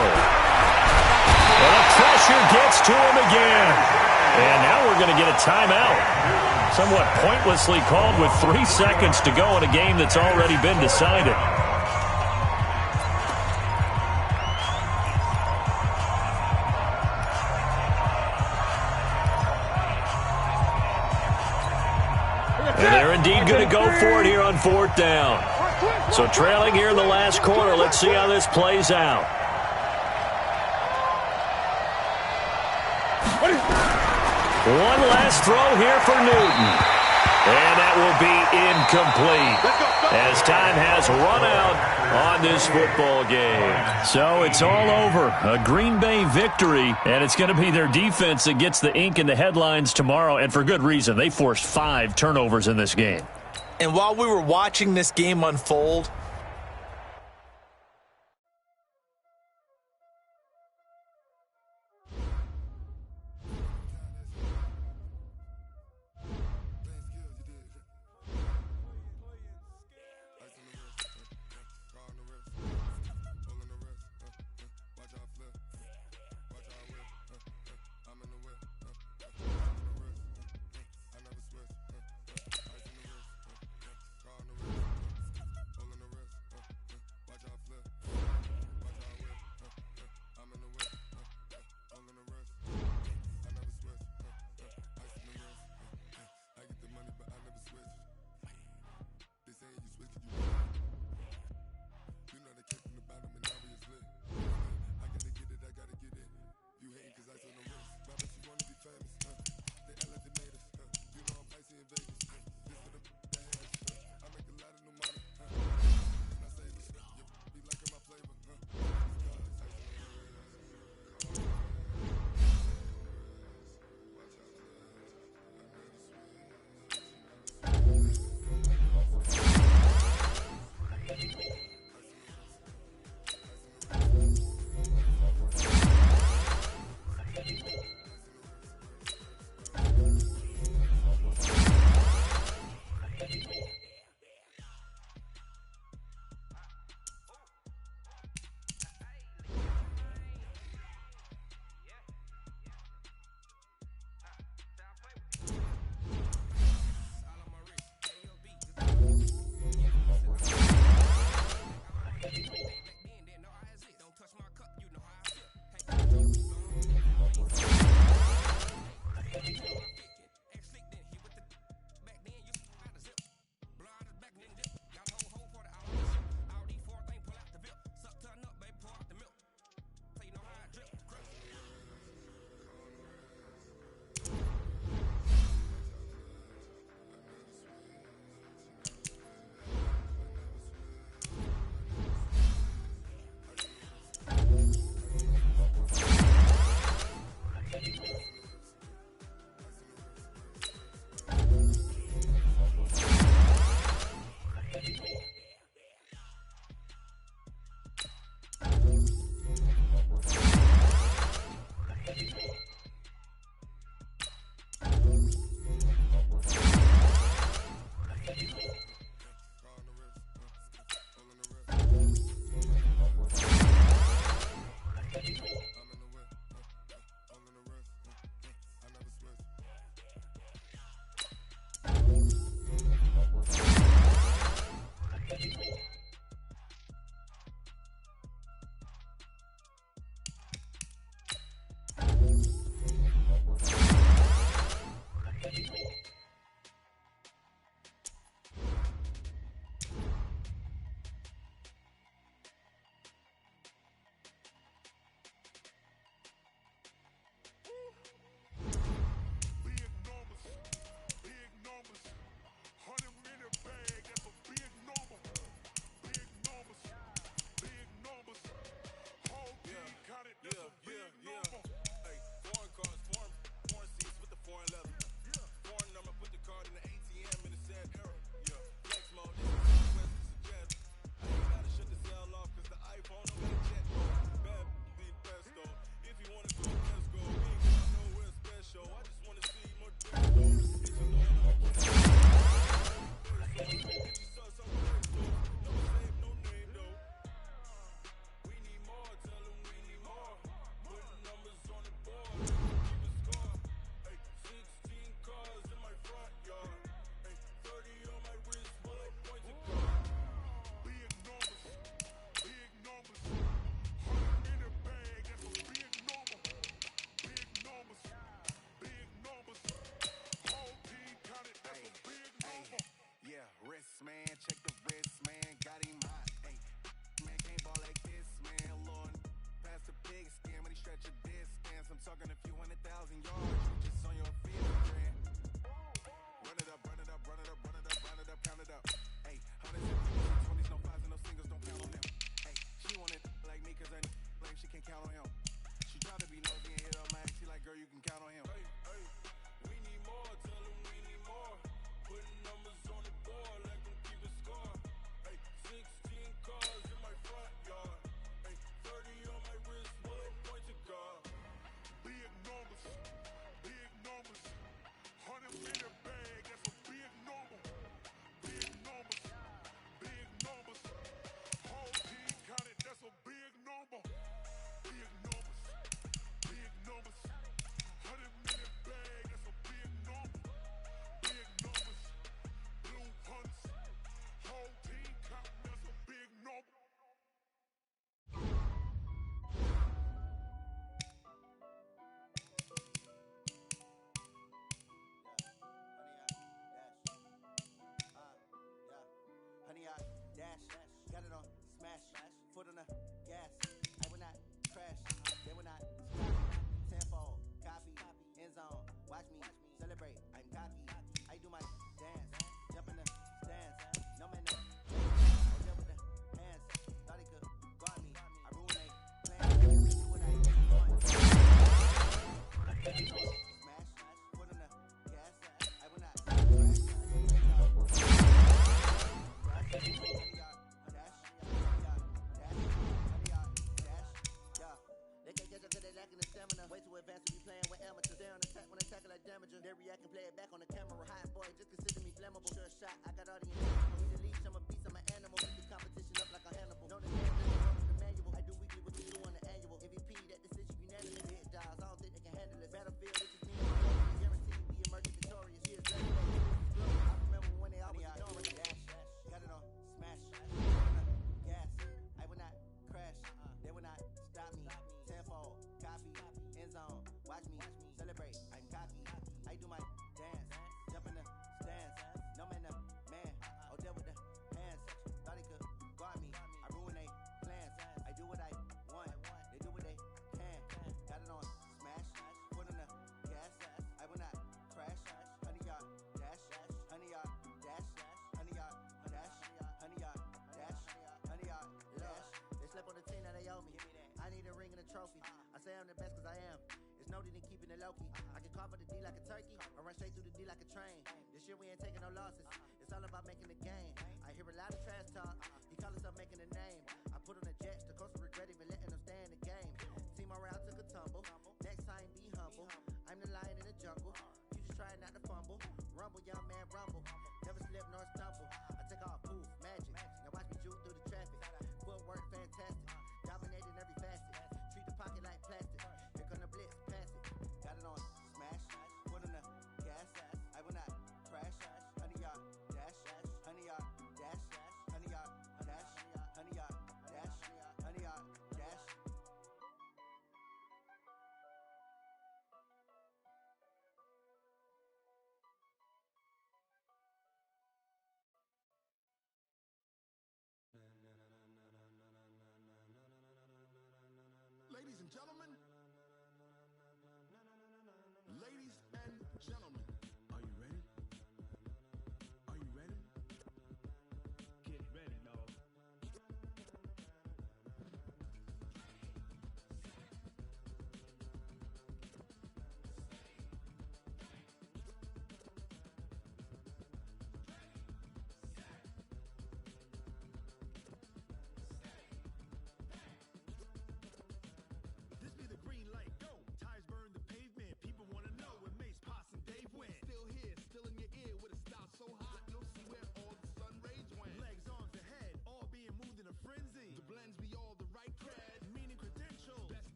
the pressure gets to him again. And now we're going to get a timeout. Somewhat pointlessly called with 3 seconds to go in a game that's already been decided. And they're indeed going to go for it here on 4th down. So trailing here in the last quarter. Let's see how this plays out. One last throw here for Newton. And that will be incomplete as time has run out on this football game. So it's all over. A Green Bay victory, and it's going to be their defense that gets the ink in the headlines tomorrow, and for good reason. They forced 5 turnovers in this game. And while we were watching this game unfold, talking a few 100,000 yards. Just on your feet, friend. Run it up, run it up, run it up, run it up, run it up, count it up. Hey, 100s, 20s, no fives and no singles, don't count on them. Hey, she want it like me, cause I like she can count on him. She try to be nosy and hit up my ass. She like, girl, you can count on him. Hey, hey, we need more, tell them we need more. Putting numbers on the board, let them keep it score. Hey, 16 cars in my front yard. Hey, 30 on my wrist, one point to guard. Big numbers, big numbers. 100 million bag, that's a big number. Big numbers, big numbers. Whole team counted, that's a big number. Big numbers, big numbers. 100 million bag, that's a big number. Big numbers, blue hunts. Whole team counting, that's a big number. Honey, I dash, got it on smash, foot on the gas. I will not crash, they will not stop. Tenfold, copy, end zone. Watch me celebrate. I'm cocky. I do my dance, jump in the stands. No man, no. I deal with the hands. Thought he could guard me. I ruin they plans. Do what I want. Smash, foot on the gas. I will not crash. They can't catch up cause they lacking the stamina. Way too advanced to be playing with amateurs. They on attack when they tackle like damager. They react and play it back on the camera. Hot boy, just consider me flammable. Sure shot, I got all the intentions. For me to leash, I'm a beast, I'm an animal. Keep the competition up like a Hannibal. Know the game, the manual. I do weekly what you do on the annual. MVP, that decision unanimous. Hit dials, I don't think they can handle it. Battlefield, it's just me and my boys. Guarantee we emerge victorious. Years later, I remember when they always ignoring dash. Got it on smash, gas. I will not crash. They will not stop me. Tenfold, copy, end zone. Watch me celebrate. I'm cocky. I do my dance, jump in the stands. No man, no man. Oh, deal with the hands. Thought he could guard me. I ruin they plans. I do what I want. They do what they can. Got it on smash. Foot on the gas. I will not crash. Honey yard dash. Honey yard dash. Honey yard dash. Honey yard dash. Honey yard dash. They slept on the team, now they owe me. I need a ring and a trophy. I say I'm the best cause I am. It's no need in keeping it low-key. I can carve up the D like a turkey or run straight through the D like a train. This year we ain't taking no losses. It's all about making the game. I hear a lot of trash talk. He call himself making a name. I put on the jets. The coach will regret even letting them stay in the game. Team morale took a tumble. Next time be humble. I'm the lion in the jungle. You just trying not to fumble. Rumble, young man, rumble. Never slip nor stumble. I take off, poof, magic. Now watch me juke through the traffic. Footwork fantastic. Dominating every facet. Treat the pocket like plastic. Here come the blitz, pass it. Got it on smash. Foot on the gas. I will not crash. Honey yard dash. Honey yard dash. Honey yard dash. Honey yard dash. Honey yard dash.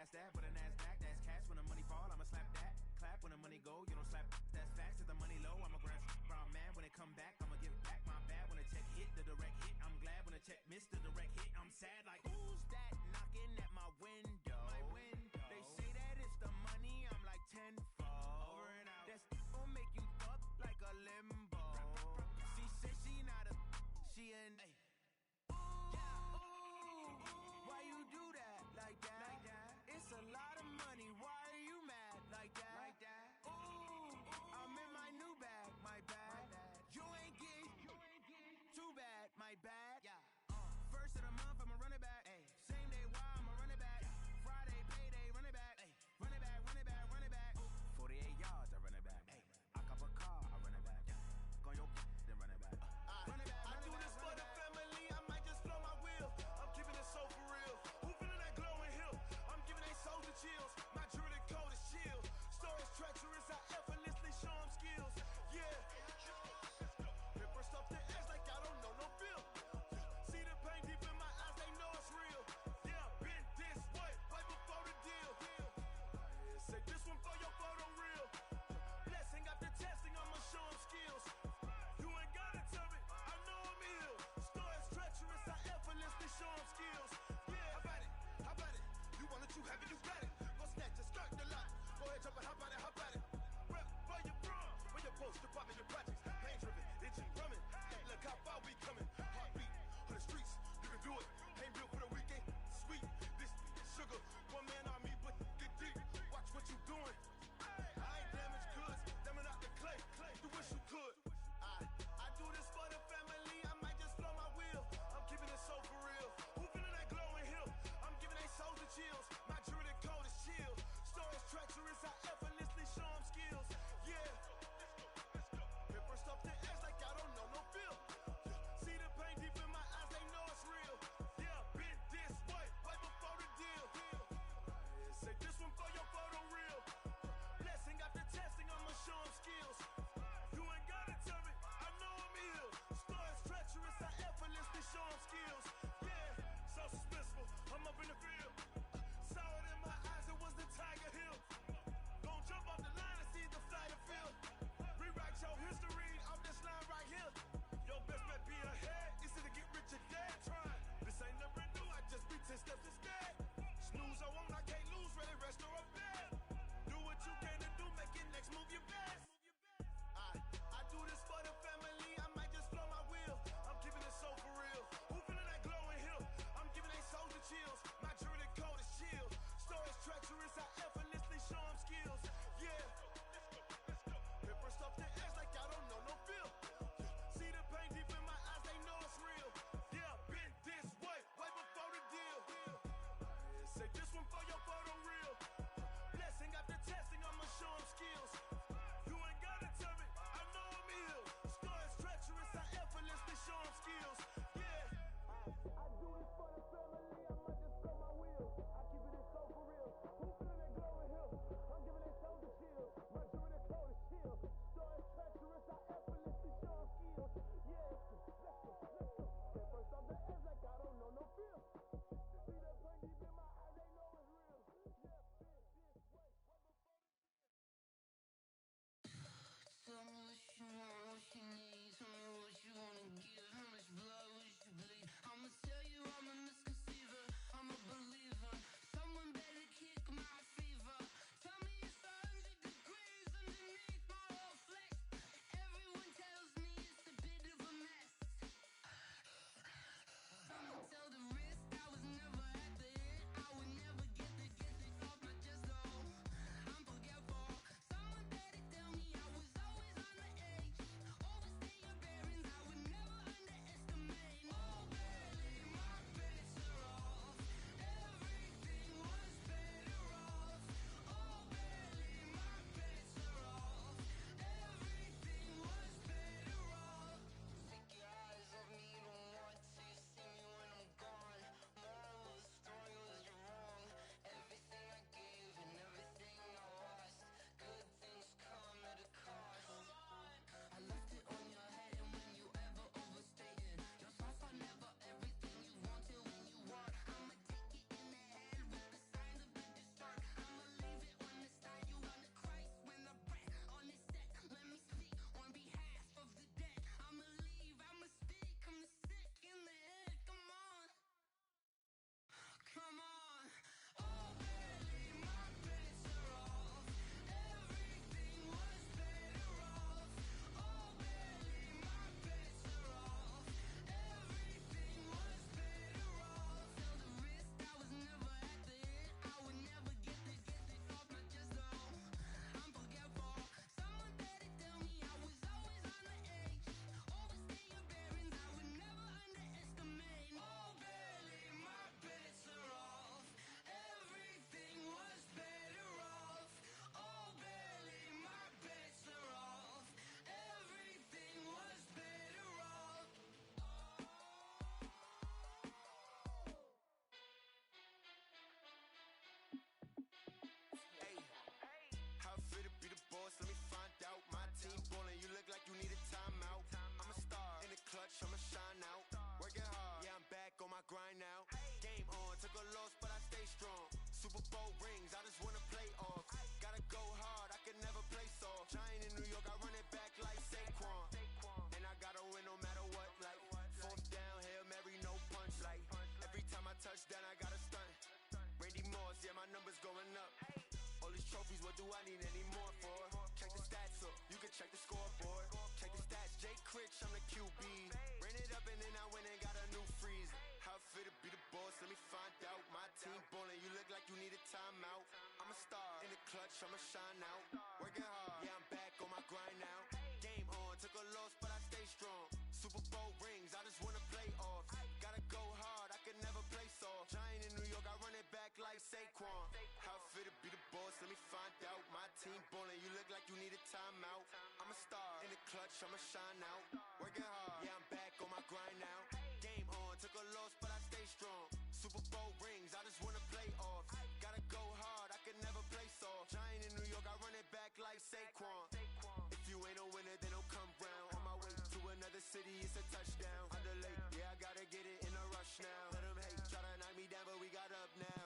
pass that, but a NASDAQ, that's cash. When the money fall, I'ma slap that. Clap when the money go, you don't slap. That's facts. If the money low, I'ma grab brown man. When it come back, I'ma give it back. My bad when the check hit, the direct hit. I'm glad when the check missed the direct hit. I'm sad like, who's that knocking at my window? They say that it's the money, I'm like tenfold. Over and out. That's gon' make you fuck like a limbo. She said she not a, she an. Why you do that like that? It's a lot of money. Why are you mad like that? Ooh, I'm in my new bag, my bad. You ain't getting too bad, my bad. Yeah. First of the month, I'ma run it back. Same day, why I'ma run it back. Friday, payday, run it back. Run it back, run it back, run it back. 48 yards, I run it back. I cop a car, I run it back. Go your then run it back. Run it back. I do this for the family. I might just blow my wheel. I'm keeping it so for real. Who feeling that glowing hill? I'm giving they souls the chills. My jewelry code is chill. Stories treacherous, I effortlessly show them skills. Yeah. Ripper stuff the edge like I don't know no feel. See the pain deep in my eyes, they know it's real. Yeah, been this way, right before the deal. Say this one for your photo reel. Blessing after testing, I'ma show them skills. You ain't gotta tell me, I know I'm ill. Stories treacherous, I effortlessly show them skills. Yeah, how about it? You want it, you have it, you got it. Go snatch it, start the lot. Go ahead, jump it, how about it? Rep, where you from? Where you post, you poppin' your projects. Pain driven, itching, drumming. Look how far we coming. Heartbeat on the streets, you can do it. Ain't built for the weekend, sweet. This sugar, one man army, but get deep. Watch what you doing. I ain't damaged goods, damn out the clay. You wish you could. I do this for the family. I might just blow my wheel. I'm keeping it so for real. Who feeling that glowing hill? I'm giving they souls the chills. My jewelry code clutch, I'ma shine out. Working hard, yeah, I'm back on my grind now. Game on, took a loss, but I stay strong. Super Bowl rings, I just wanna play off. Gotta go hard, I can never play soft. Giant in New York, I run it back like Saquon. How fit to be the boss, let me find out. My team ballin', you look like you need a timeout. I'm a star, in the clutch, I'ma shine out. Working hard, yeah, I'm back on my grind now. Game on, took a loss, but I stay strong. Super Bowl rings, I just wanna play off. Gotta go hard, I can never play soft. Giant in New York, I run it back like Saquon. If you ain't a winner, then don't come round. On my way to another city, it's a touchdown. Underlay, yeah, I gotta get it in a rush now. Let them hate, try to knock me down, but we got up now.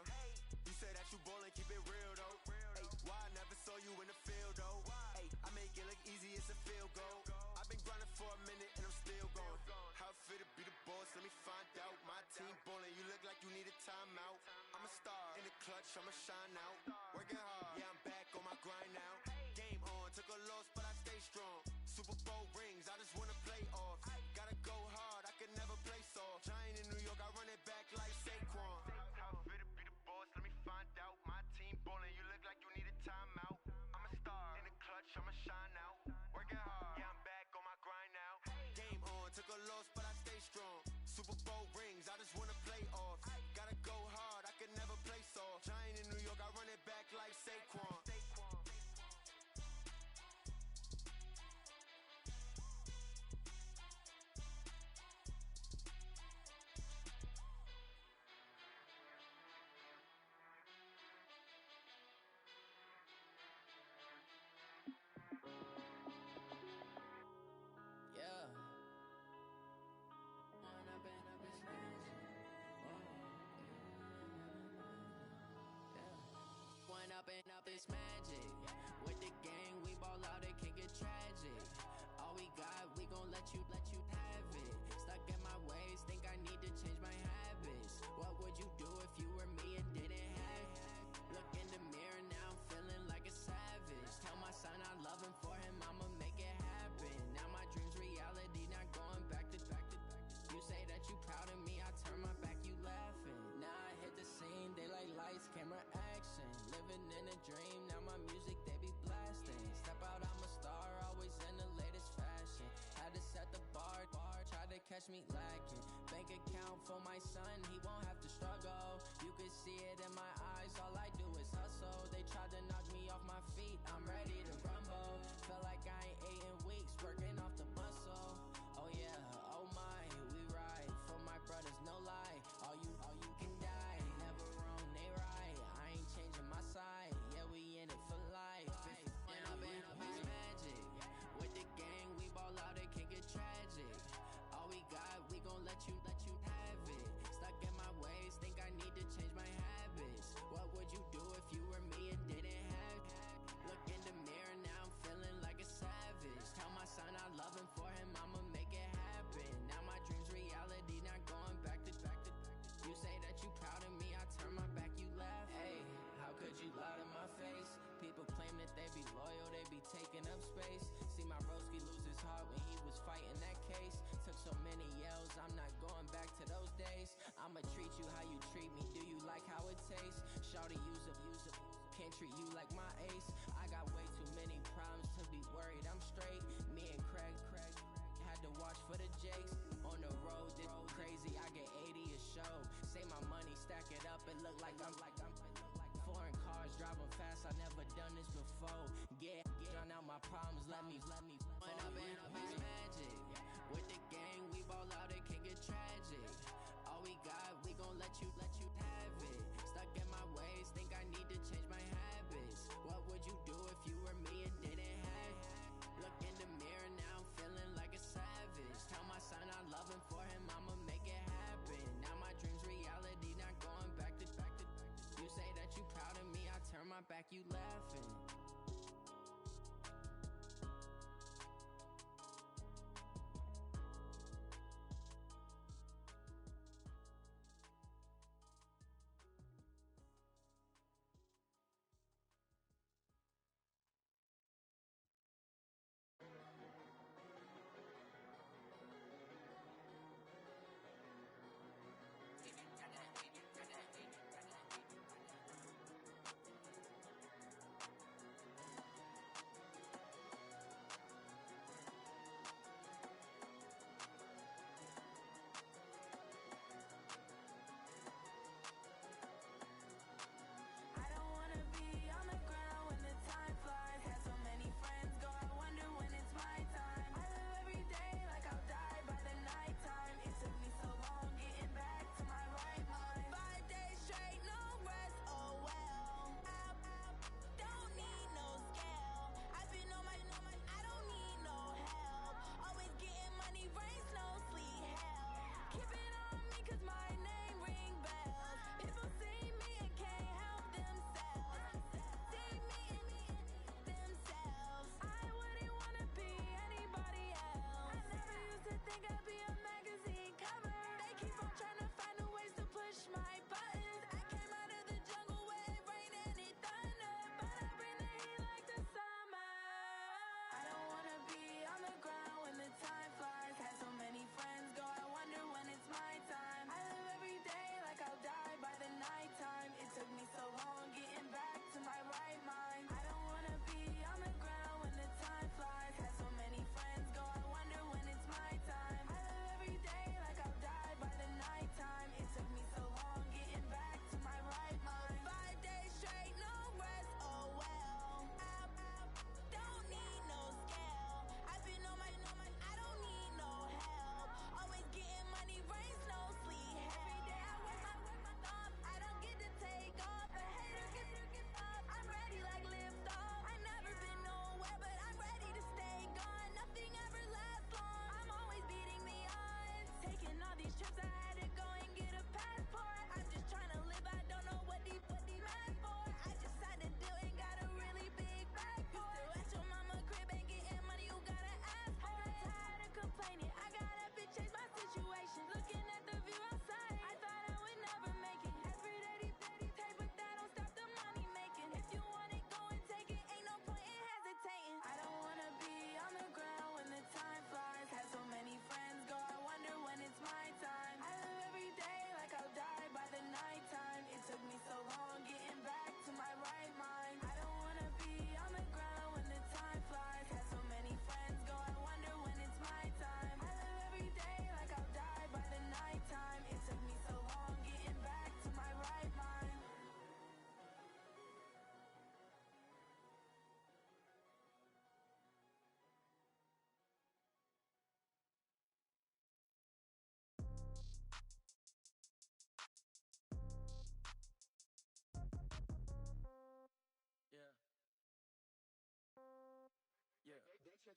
You say that you ballin', keep it real though. Ay, why I never saw you in the field though? Ay, I make it look easy, it's a field goal. I've been grinding for a minute and I'm still going. How fit to be the boss, let me find out. My team ballin', you look like you need a timeout. I'm a star, in the clutch, I'ma shine out. Working hard, yeah, I'm back on my grind now. Game on, took a loss, but I stay strong. Super Bowl rings, I just wanna play off. Gotta go hard, I can never play soft. Giant in New York, I run it back like Saquon. How fit to be the boss, let me find out. My team ballin', you look like you need a timeout. I'm a star, in the clutch, I'ma shine out. Working hard, yeah, I'm back on my grind now. Game on, took a loss, but I stay strong. Super Bowl rings, I just wanna play off. Gotta go hard, I can never play soft. Giant in New York, I run it back like Saquon. Yeah. When I've been smashing. Yeah. When up this magic. With the gang, we ball out, it can get tragic. All we got, we gon' let you have it. Stuck in my ways, think I need to change my habits. What would you do if you were me and didn't have it? Look in the mirror, now I'm feeling like a savage. Tell my son I love him, for him I'ma make it happen. Now my dreams reality, not going back to. You say that you proud of me, I turn my back, you laughing. Now I hit the scene, they like lights, camera, action. Living in a dream, now my music, they be blasting. Step out, I'm a star, always in the latest fashion. Had to set the bar, try to catch me lacking. Bank account for my son, he won't have to struggle. You can see it in my eyes, all I do is hustle. They tried to knock me off my feet, I'm ready to rumble. Felt like I ain't ate in weeks, working off the muscle. Oh yeah, oh my, we ride for my brothers, no lie. All you can die, never wrong, they right. I ain't changing my side, yeah, we in it for life. When I've been magic, with the gang, we ball out, it can get tragic. All we got, we gon' let you have it. Stuck in my ways, think I need to change my habits. What would you do if you were me and didn't have it? Look in the mirror, now I'm feeling like a savage. Tell my son I love him, for him I'ma make it happen. Now my dreams reality, not going back to. You say that you proud of me, I turn my back, you laugh. Hey, how could you lie to my face? People claim that they be loyal, they be taking up space. See my broski lose his heart when he was fighting that case. Took so many yells, I'm not going back to those days. I'ma treat you how you treat me, do you like how it tastes? Shawty, use up, can't treat you like my ace. I got way too many problems to be worried, I'm straight. Me and Craig had to watch for the Jakes. On the road, this crazy, I get 80 a show. Say my money, stack it up, it look like I'm foreign cars, driving fast, I never done this before. Get drown out my problems, let me When I've been magic. With the gang, we ball out, it can get tragic. All we got, we gon' let you have it. Stuck in my ways, think I need to change my habits. What would you do if you were me and didn't have it? Look in the mirror, now I'm feeling like a savage. Tell my son I love him, for him I'ma make it happen. Now my dreams reality, not going back to. You say that you proud of me, I turn my back, you laughing.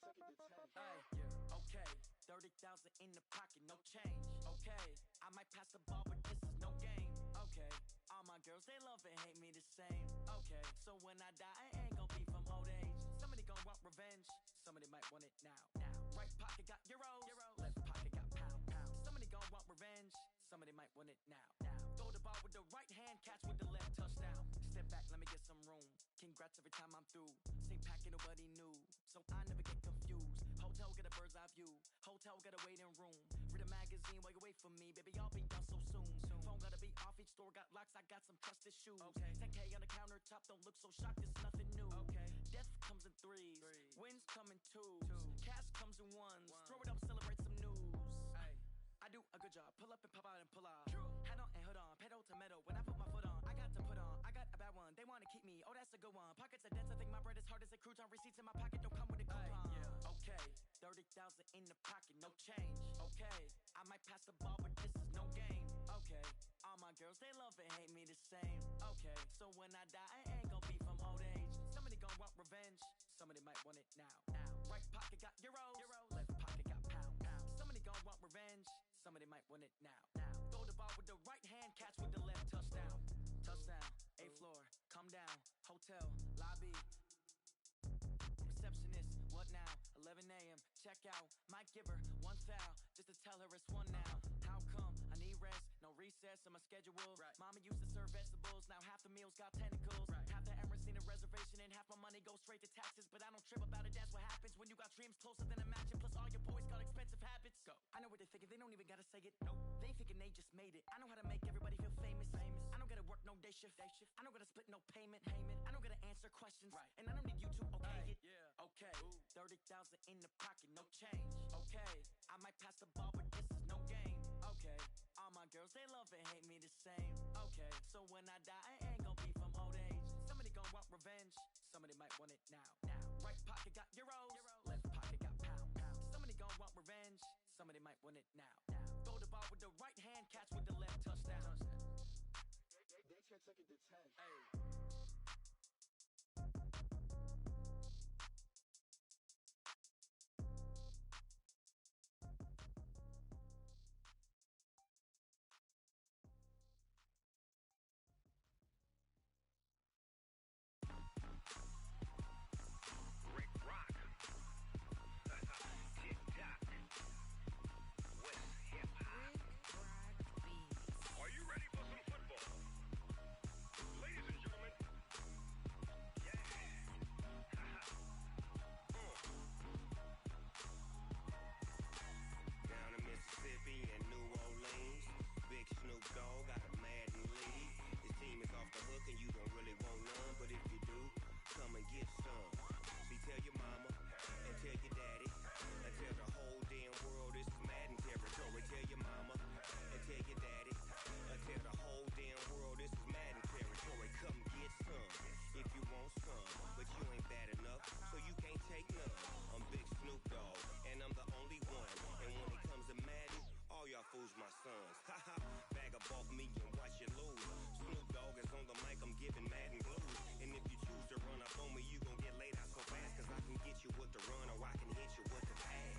Hey, yeah, okay. 30,000 in the pocket, no change. Okay, I might pass the ball, but this is no game. Okay, all my girls, they love and hate me the same. Okay, so when I die, I ain't gon' be from old age. Somebody gon' want revenge, somebody might want it now. Right pocket got euros, left pocket got pounds. Somebody gon' want revenge, somebody might want it now. Throw the ball with the right hand, catch with the left, touchdown. Step back, let me get some room. Congrats every time I'm through. Same packet, nobody knew, so I never get confused. Hotel get a bird's eye view, hotel got a waiting room. Read a magazine while you wait for me, baby, I'll be done so soon. Phone gotta be off, each store got locks, I got some trusted shoes. 10K on the countertop, don't look so shocked, it's nothing new. Death comes in threes, wins come in twos, cash comes in ones. Throw it up, celebrate some news. I do a good job, pull up and pop out and pull off. Head on and hood on, pedal to metal. When I put my foot on, I got to put on. I got a bad one, they wanna keep me, oh that's a good one. Pockets are dense, I think my bread is hard as a crouton. Receipts in my pocket don't come with a coupon. Okay, 30,000 in the pocket, no change. Okay, I might pass the ball, but this is no game. Okay, all my girls, they love and hate me the same. Okay, so when I die, I ain't gon' be from old age. Somebody gon' want revenge, somebody might want it now. Right pocket got euros, left pocket got pounds. Somebody gon' want revenge, somebody might want it now. Throw the ball with the right hand, catch with the left, touchdown. Touchdown, 8th floor, come down, hotel, lobby. Receptionist, what now? 11 a.m., check out. Might give her one foul, just to tell her it's one now. How come? I need rest, no recess in my schedule. Mama used to serve vegetables, now half the meals got tentacles. Half the Emirates need a reservation and half my money goes straight to taxes. But I don't trip about it, that's what happens when you got dreams closer than a mansion. Plus all your boys got expensive habits. Go. I know what they're thinking, they don't even gotta say it. Nope. They ain't thinking they just made it. I know how to make everybody feel famous. I don't gotta work no day shift. I don't gotta split no payment. I don't gotta answer questions. And I don't need you to okay it. Okay, 30,000 in the pocket, no change. Okay, I might pass the ball, but this is no game. Okay, all my girls, they love and hate me the same. Okay, so when I die, I ain't gon' be from old age. Somebody gon' want revenge, somebody might want it now. Right pocket got euros, left pocket got pounds. Somebody gon' want revenge, somebody might want it now. Throw the ball with the right hand, catch with the left, touchdown. They took it to 10. Hey. Are you ready for some football? Ladies and gentlemen, Down in Mississippi and New Orleans, Big Snoop Dogg got a Madden league. His team is off the hook and you don't really want none, but if you do, come and get some. See, tell your mama and tell your daddy and tell the whole damn world this is Madden territory. Tell your mama and tell your daddy and tell the whole damn world this is Madden territory. Come get some if you want some, but you ain't bad enough, so you can't take none. I'm Big Snoop Dogg and I'm the only one. And when it comes to Madden, all y'all fools my sons. Haha, bag up off me and watch you lose. Snoop Dogg is on the mic, I'm giving Madden blues. And if you choose to run up on me, you gon' get laid out so fast. Cause I can get you with the run or I can hit you with the pass.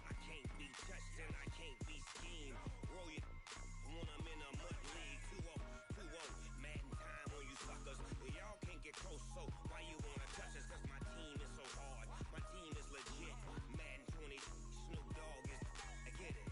I can't be touched and I can't be schemed. Roll you when I'm in a mud league. 2-0, Madden time on you suckers. Y'all can't get close, so why you wanna touch us? Cause my team is so hard, my team is legit. Madden 20, Snoop Dogg is, I get it.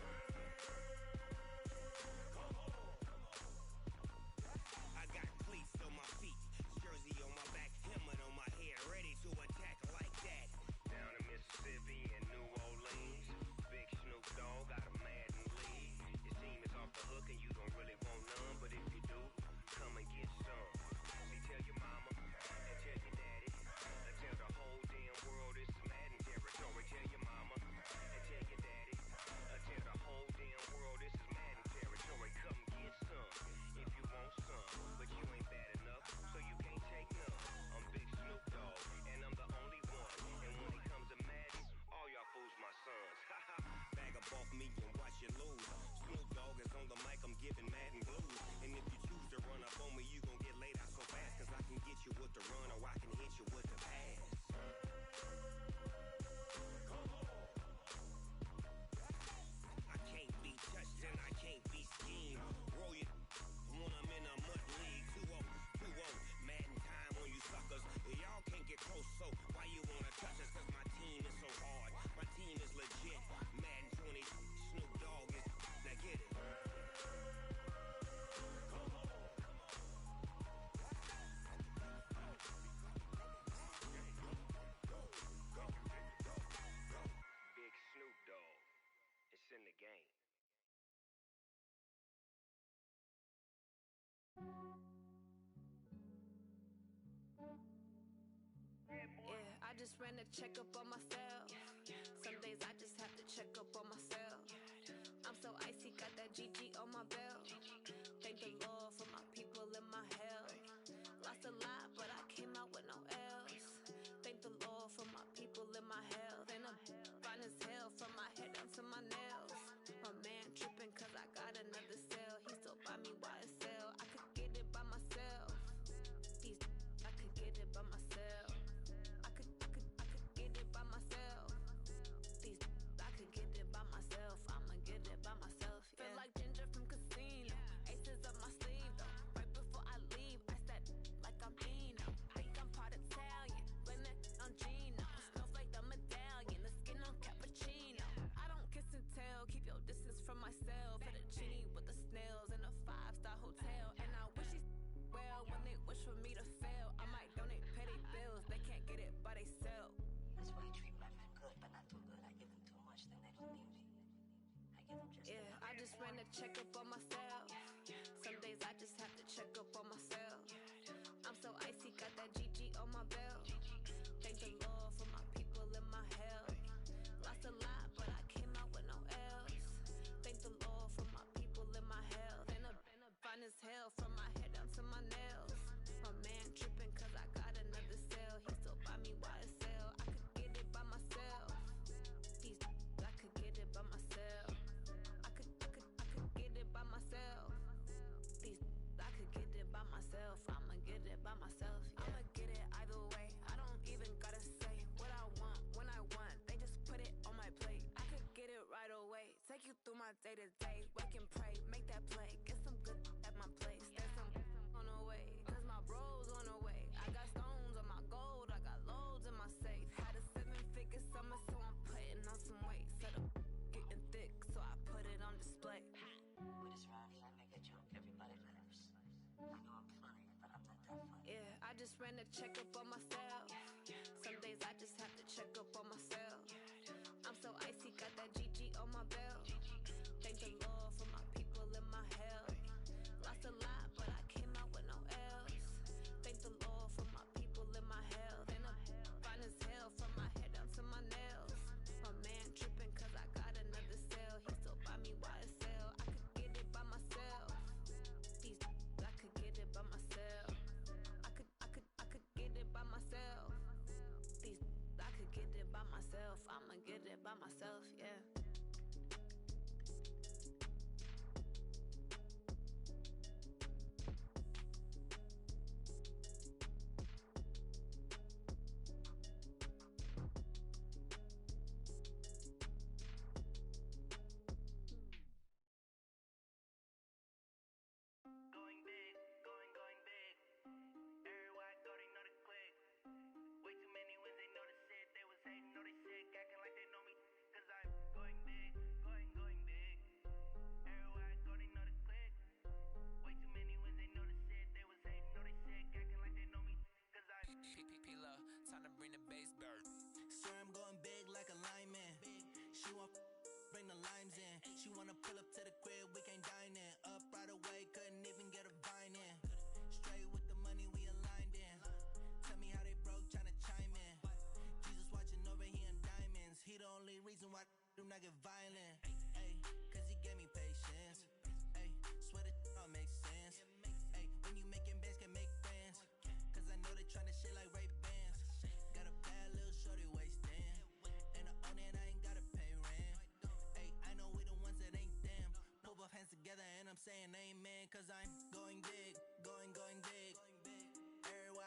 I got cleats on my feet, jersey on my back, helmet on my head, ready to attack like that. Down in Mississippi and New Orleans, Big Snoop Dogg got a Madden league. Your team is off the hook and you don't really want none, but if you do, come and get some. See, tell your mama and tell your daddy and tell the whole damn world this is Madden territory. Tell your mama and tell your daddy and tell the whole damn world this is Madden territory. Come get some if you want some, but you ain't bad enough, so you can't take none. I'm Big Snoop Dogg and I'm the only one. And when it comes to Madden, all y'all fools my sons. Bag up off me and watch you lose. Snoop Dogg is on the mic, I'm giving Madden blues. And if you choose to run up on me, you gon' get laid out so fast. Cause I can get you with the run or I can hit you with the pass. I can't be touched and I can't be schemed. Roll you when I'm in a mud league. 2-0, 2-0, Madden time on you suckers. Y'all can't get close, so why you wanna touch us? Cause my team is so hard, my team is legit. Madden 20, Snoop Dogg is, now get it. Big Snoop Dogg, it's in the game. Yeah, I just ran a checkup on myself. Some days I just have to check up on myself. I'm so icy, got that GG on my belt. Thank the Lord for my people and my health. Lost a lot, but I came out with no L's. Thank the Lord for my people and my health. And I'm fine as hell from my head down to my nails. My man tripping cause I got another cell. He still buy me YSL. I could get it by myself. These I could get it by myself. I could get it by myself. These I could get it by myself. I'ma get it by myself. Yeah. Feel like Ginger from Casino. Aces up my sleeve though. Right before I leave, I said like I'm Dino. Think I'm part Italian. Blame it on Gino. Snowflake the medallion. The skin on cappuccino. I don't kiss and tell. Keep your distance from myself. Put a genie with the snails in a 5-star hotel. And I wish these well when they wish for me to fail. I might donate petty bills. They can't get it by they sell. That's why you treat my men good, but not too good. I give them too much, then they don't need me. I give them just yeah, I just ran a checkup on myself. Some days I just have to check up on myself. I'm so icy, got that GG on my belt. Thank the Lord for my people and my health. Lost a lot, but I came out with no L's. Thank the Lord for my people and my health. And I'm fine as hell from my head down to my nails. My man tripping cause I got another cell. He still buy me YSL. I could get it by myself. These I could get it by myself. I could get it by myself. These I could get it by myself. I'ma get it by myself. Yeah. I'ma get it either way. I don't even gotta say what I want when I want. They just put it on my plate. I could get it right away. Take you through my day to day. Wake and pray, make that play. Get some good at my place. There's some on the way. Cause my bros on the way. I got stones on my gold. I got loads in my safe. Had a 7-figure summer, so I'm putting on some weight. Set up getting thick, so I put it on display. With this round here, I make a joke, everybody laughs. I know I'm funny, but I'm not that funny. Yeah, I just ran a checkup on myself. Some days I just have to check up on myself. I'm so icy, got that GG on my belt. Thank the Lord for my people and my health. Lost a lot, but I came out with no L's. Thank the Lord for my people and my health. And I'm fine as hell from my head down to my nails. My man tripping cause I got another cell. He still buy me YSL. I could get it by myself. These I could get it by myself. I could get it by myself. These I could get it by myself. I'ma get it by myself, yeah. Time to bring the bass bird. Swear I'm going big like a lineman. She want bring the limes in. She wanna pull up to the crib, we can't dine in. Up right away, couldn't even get a vine in. Straight with the money we aligned in. Tell me how they broke, tryna chime in. Jesus watching over here in diamonds. He the only reason why do not get violent. Ay, cause he gave me patience. Ay, swear that all makes sense. Ay, when you making bands, can make friends. Cause I know they tryna shit like Ray Bans. Got a bad little shorty wasting. And I own it, I ain't gotta pay rent. Ay, I know we the ones that ain't them. Pull both hands together and I'm saying amen. Cause I'm going big, going big. Everywhere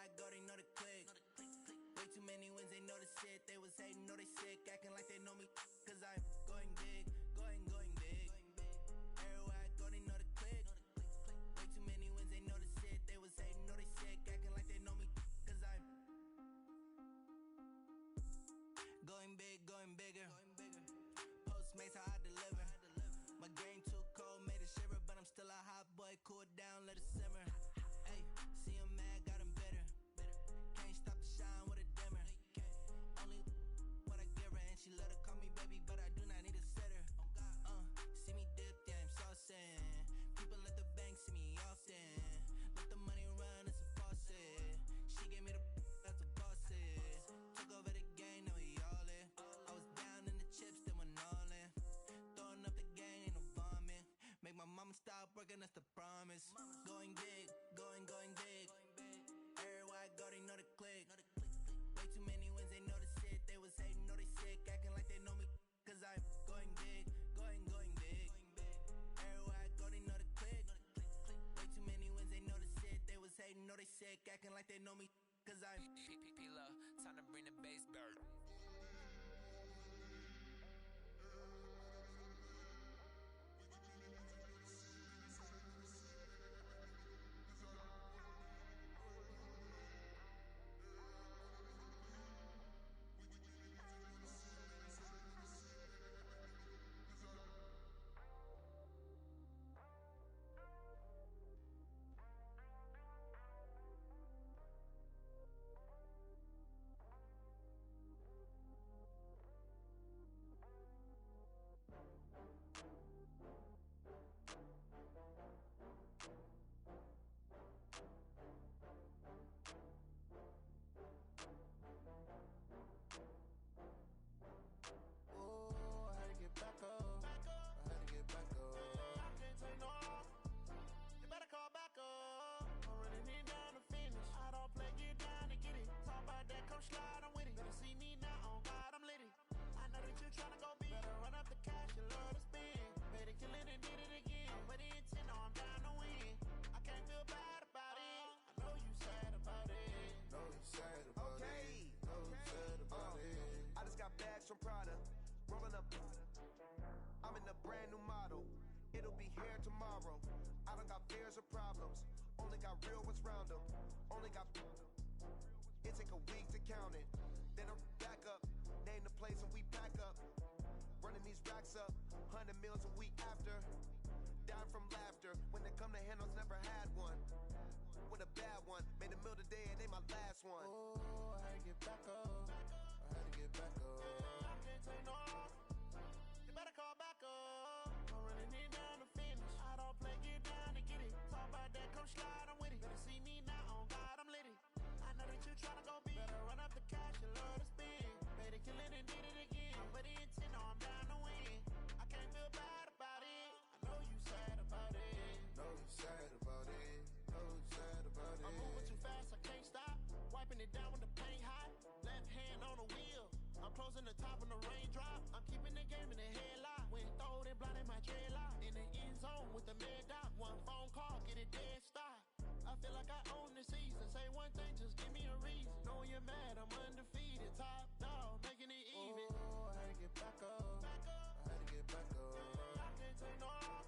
bigger. Postmates how I deliver. My game too cold, made it shiver, but I'm still a hot boy. Cool it down, let it simmer. Hey, see him mad, got him bitter. Can't stop the shine with a dimmer. Only what I give her, and she let her call me baby, but I do not need a sitter. See me dip, yeah, I'm saucing. People at the bank see me often. Let the money run, it's a faucet. She gave me the that's a boss it. Took over the game, now we all in. I was down in the chips, then went all in. Throwing up the game, ain't no vomit. Make my mama stop working, that's the promise. Going big, going big. Everywhere I go, they know the click. Way too many wins, they know the shit. They was hating, know they sick, acting like they know me. Cause I'm going big, going big. Everywhere I go, they know the click. Way too many wins, they know the shit. They was hating, know they sick, acting like they know me. Cause I'm P-Love, time to bring the bass bird. Back up. I had to get back up. I can't take no loss. You better call back up. I'm running it down to finish. I don't play, get down to get it. Talk about that, come slide, I'm with it. Better see me now, on God, I'm litty. I know that you tryna go big. Better run up the cash, you love to spend. Better kill it and did it again. Put the intent on, I'm down to win. I can't feel bad about it. I know you sad about it. Know you sad about it. Know you sad about it. I just got bags from Prada. Rolling up, I'm in a brand new model. It'll be here tomorrow. I don't got fears or problems. Only got real ones round them. Only got. It take a week to count it. Then I'm back up. Name the place and we pack up. Running these racks up. 100 meals a week after. Down from laughter. When they come to handles, never had one. With a bad one. Made a meal today and they my last one. Oh, I had to get back up. I had to get back up. I can't take no loss. You better call back up. I'm running it down to finish. I don't play, get down to get it. Talk about that, come slide, I'm with it. Better see me now, on God, I'm litty. I know that you tryna go big. Better run up the cash, you love to spend. Better kill it and did it again. But the intent, no, I'm down to win. I can't feel bad about it. I know you sad about it. Know you sad about it. Know you sad about it. I'm moving too fast, I can't stop. Wiping it down with the paint hot. Left hand on the wheel. I'm closing the top when the raindrop. I'm keeping the game in the headlock. When throwed and blinded my dreadlock. In the end zone with the mad dot. One phone call, get it dead stop. I feel like I own the season. Say one thing, just give me a reason. Knowing you're mad, I'm undefeated. Top dog, making it even. Oh, I had to get back up. I had to get back up. I can't take no loss.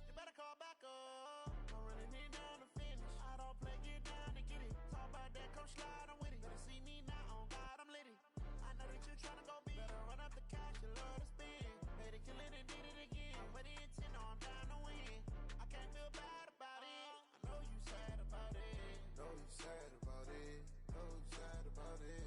You better call back up. I'm running it down to finish. I don't play, get down to get it. Talk about that, come slide, I'm with it. Better see me now, on God, I'm litty. I know that you tryna go big. Better run up the cash, you love to spend. Better kill it and did it again. But the intent, no, I'm down to win. I can't feel bad about it. I know you sad about it. Know you sad about it. Know you sad about it.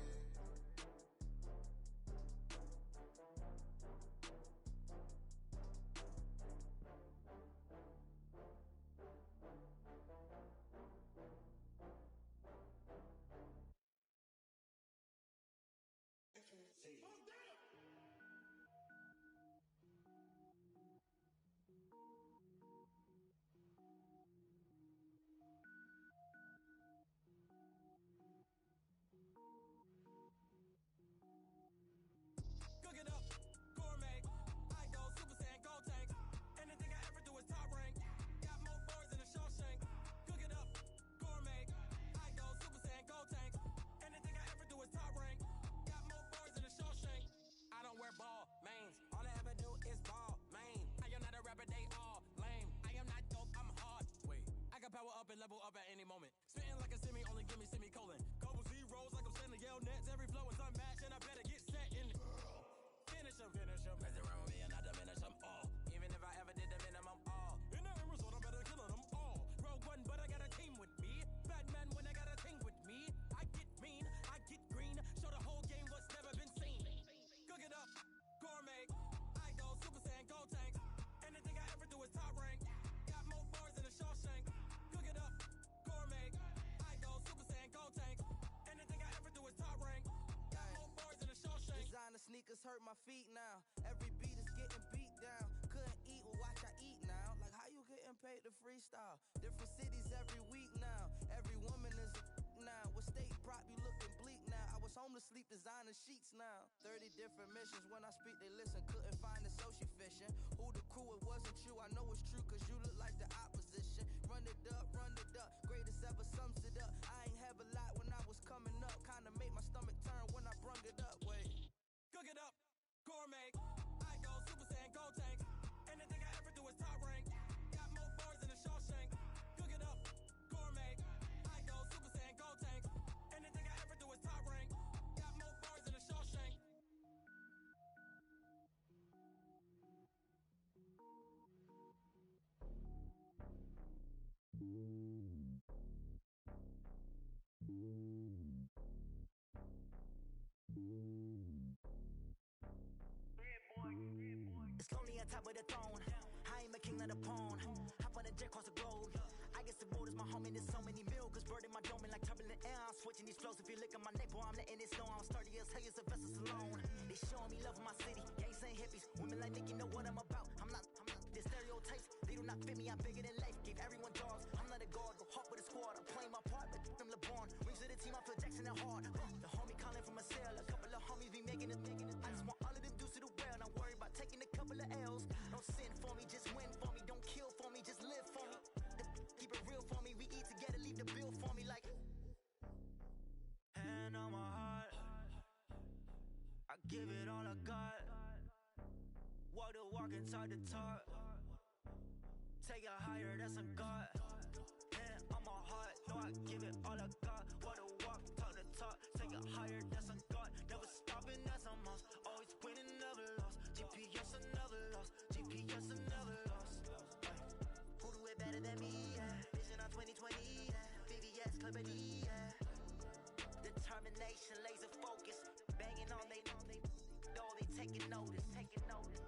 Cook it up, gourmet. I go Super Saiyan, gold tank. Anything I ever do is top rank. Got more boys than a Shawshank. Cook it up, gourmet. I go Super Saiyan, gold tank. Anything I ever do is top rank. Got more boys than a Shawshank. I don't wear ball mains. All I ever do is ball main. I am not a rapper, they all lame. I am not dope, I'm hard. Wait, I can power up and level up at any moment. Spitting like a semi, only give me semicolon. Couple zeros like I'm sending yell nets. Every flow is unmatched and I better get set in. sneakers hurt my feet now. Every beat is getting beat down. Couldn't eat, well watch I eat now. Like how you getting paid to freestyle? Different cities every week now. Every woman is a now. With state prop, you looking bleak now. I was home to sleep, designer sheets now. 30 different missions. When I speak, they listen. Couldn't find the social fishing. Who the crew, it wasn't you. I know it's true, cause you look like the opposition. Run it up, greatest ever sums it up. I ain't have a lot when I was coming up. Kinda made my stomach turn when I brung it up. Wait. Cook it up, gourmet. I go Super Saiyan, go tank. Anything I ever do is top rank. Got more bars than a Shawshank. Cook it up, gourmet. I go Super Saiyan, go tank. Anything I ever do is top rank. Got more bars than a Shawshank. It's lonely on top of the throne. I am a king, not a pawn. Hop on a jet across the globe. I guess the world is my home and there's so many miracles burning my dome and like turbulent air. I'm switching these flows. If you look at my neck, boy, I'm letting it snow. I'm sturdy as hell, as a vessel alone. They showing me love in my city. Gangs ain't hippies. Women like Nicki know what I'm about. I'm not the stereotypes. They do not fit me. I'm bigger than life. Gave everyone dogs. I'm not a guard. Go hard with a squad. I'm playing my part, but them LeBron. Rings to the team. I feel Jackson and hard. The homie calling from a cell. A couple of homies be making it. I just want all of them dudes to the well. Not worry about taking a couple of L's. Don't sin for me, just win for me. Don't kill for me, just live for me. Keep it real for me. We eat together, leave the bill for me like. Hand on my heart, I give it all I got. Walk the walk and talk the talk. Take it higher, that's a God. Hand on my heart, no, I give it all I got. Walk the walk, talk the talk. Take it higher, that's a God. Never stopping, that's a must. Always winning, never lost. GPS, I never lost. GPS, I never lost. Who do it better than me? Yeah. Vision on 2020. Yeah. VVS, Clipper D. Yeah. Determination, laser focus. Banging on they taking notice. Taking notice. Taking notice.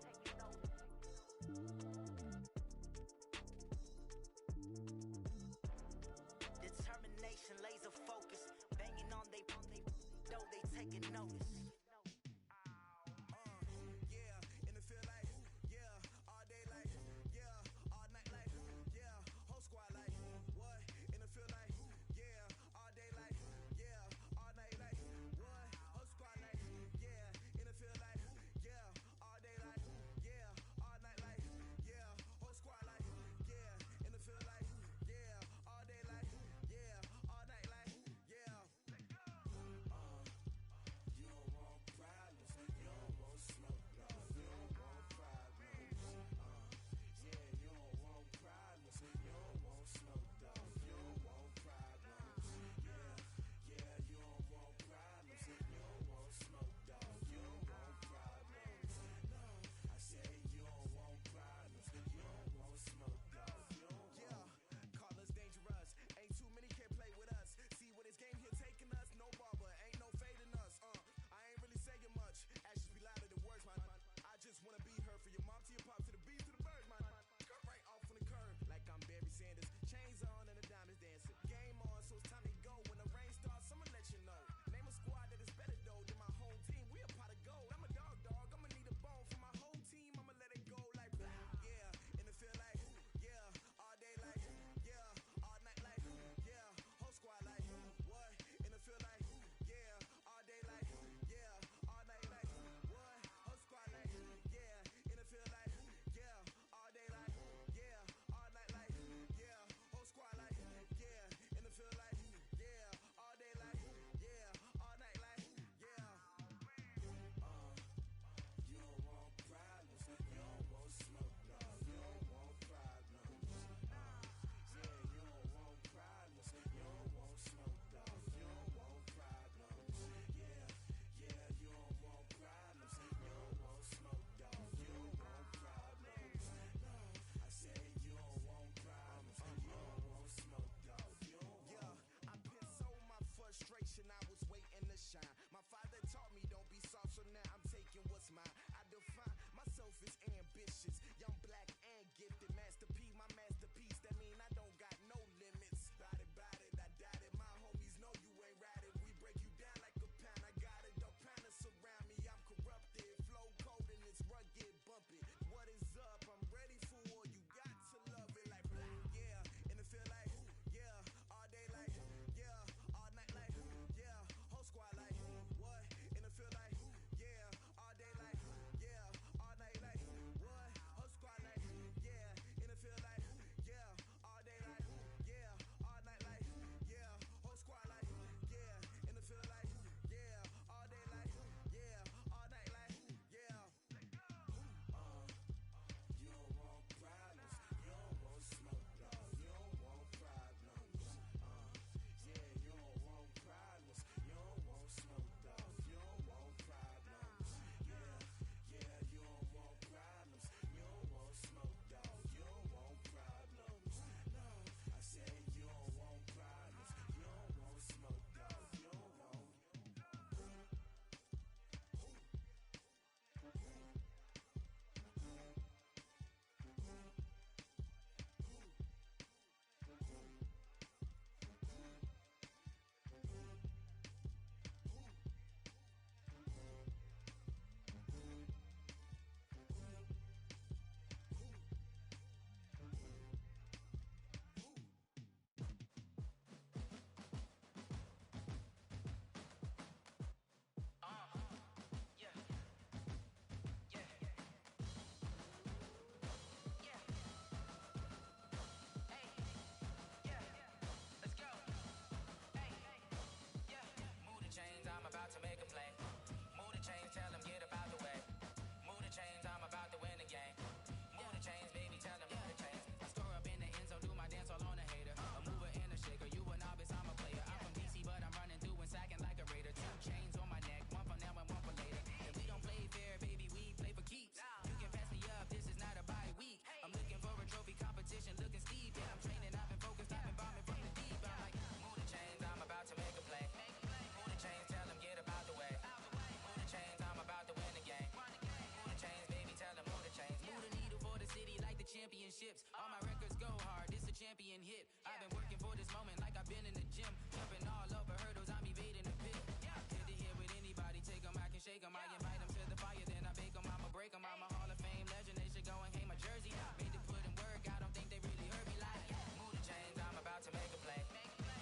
been in the gym, jumping all over hurdles, I'm evading the pit. Hit the hit with anybody, take 'em, I can shake 'em. I invite 'em to the fire, then I bake 'em, I'ma break 'em. I'm a Hall of Fame legend, they should go and hang my jersey. Made to put in work, I don't think they really heard me like, move the chains, I'm about to make a play.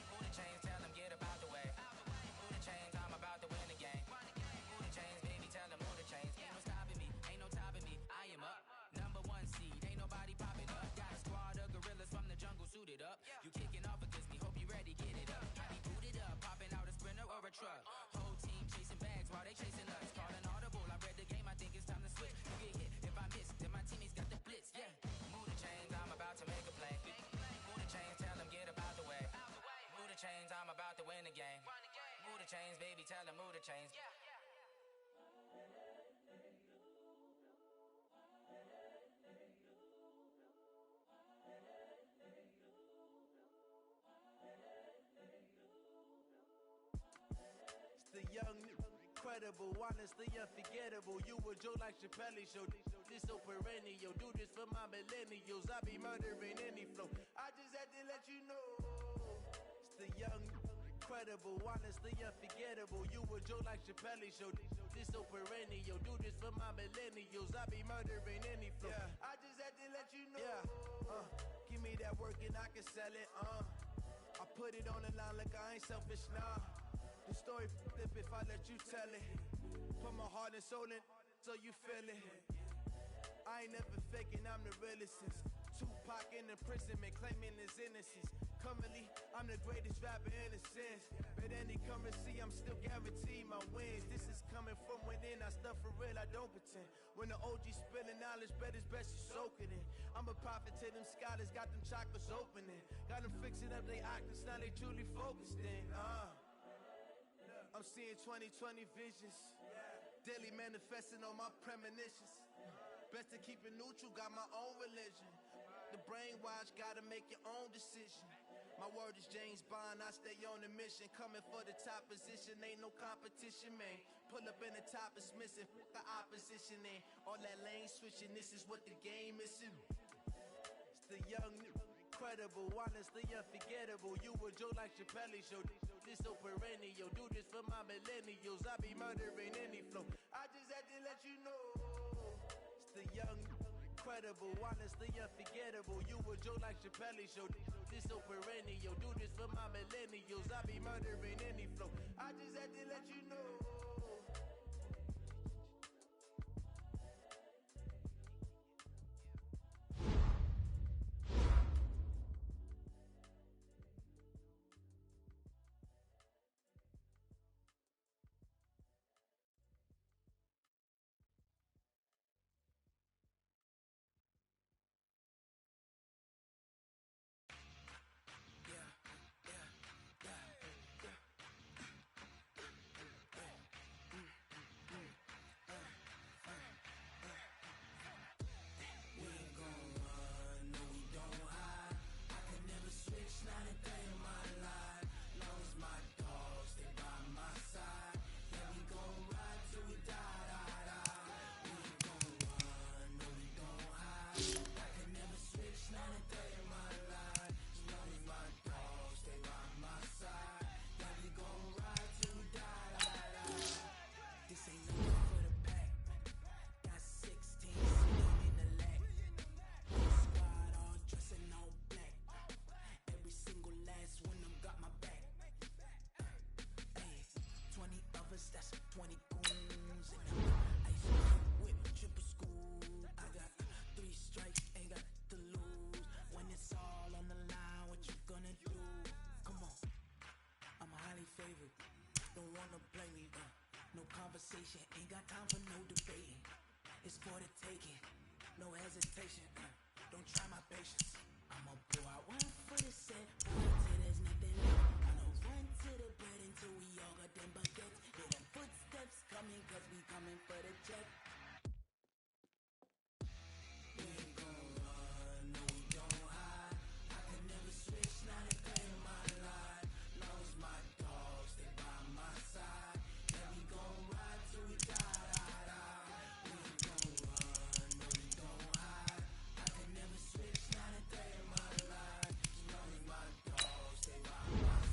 Move the chains, tell them get up out the way. Move the chains, I'm about to win the game. Move the chains, baby, tell them move the chains. Ain't no stopping me, ain't no topping me, I am up. Number one seed, ain't nobody popping up. Got a squad of gorillas from the jungle suited up. You kicking off against me, hope you ready, get it up. I be booted up, popping out a sprinter or a truck. Whole team chasing bags while they chasing us. Calling audible, I read the game, I think it's time to switch. You get hit, if I miss, then my teammates got the blitz, yeah. Move the chains, I'm about to make a play. Move the chains, tell them get up out the way. Move the chains, I'm about to win the game. Move the chains, baby, tell them move the chains. It's the young, incredible, honestly unforgettable. You a Joe like Chappelle show. This so perennial. Do this for my millennials. I be murdering any flow. I just had to let you know. It's the young, incredible, honestly unforgettable. You a Joe like Chappelle show. This so perennial. Do this for my millennials. I be murdering any flow. I just had to let you know. Give me that work and I can sell it. I put it on the line like I ain't selfish, nah. The story flip if I let you tell it. Put my heart and soul in so you feel it. I ain't never faking, I'm the realest since Tupac in imprisonment, claiming his innocence. Currently, I'm the greatest rapper in a sense. But any currency, I'm still guaranteed my wins. This is coming from within, I stuff for real, I don't pretend. When the OG spilling knowledge, bet it's best you soak it in. I'm a prophet to them scholars, got them chakras opening. Got them fixing up they octaves, now they truly focused in. I'm seeing 2020 visions. Daily manifesting on my premonitions. Best to keep it neutral, got my own religion. The brainwash, gotta make your own decision. My word is James Bond, I stay on the mission. Coming for the top position, ain't no competition, man. Pull up in the top is missing, fuck the opposition in. All that lane switching, this is what the game missing. It's the young, incredible, honestly unforgettable. You a Joe like Chappelle show. This so perennial. Do this for my millennials. I be murdering any flow. I just had to let you know. It's the young, incredible, honestly unforgettable. You a Joe like Chappelle show. This so perennial. Do this for my millennials. I be murdering any flow. I just had to let you know. Conversation, ain't got time for no debating. It's for the taking, no hesitation. Don't try my patience. I'ma pull out one foot and set, pull till there's nothing left. I'ma run to the bread until we all got them baguettes. Hear them footsteps coming, cause we coming for the check. We ain't gon' run, no we don't hide. I can never switch, not a day in my life. Long as my dogs, they by my side. Yeah, we gon' ride till we die. We ain't gon' run, no we don't hide. I can never switch, not a day in my life. As long as my dogs, they by my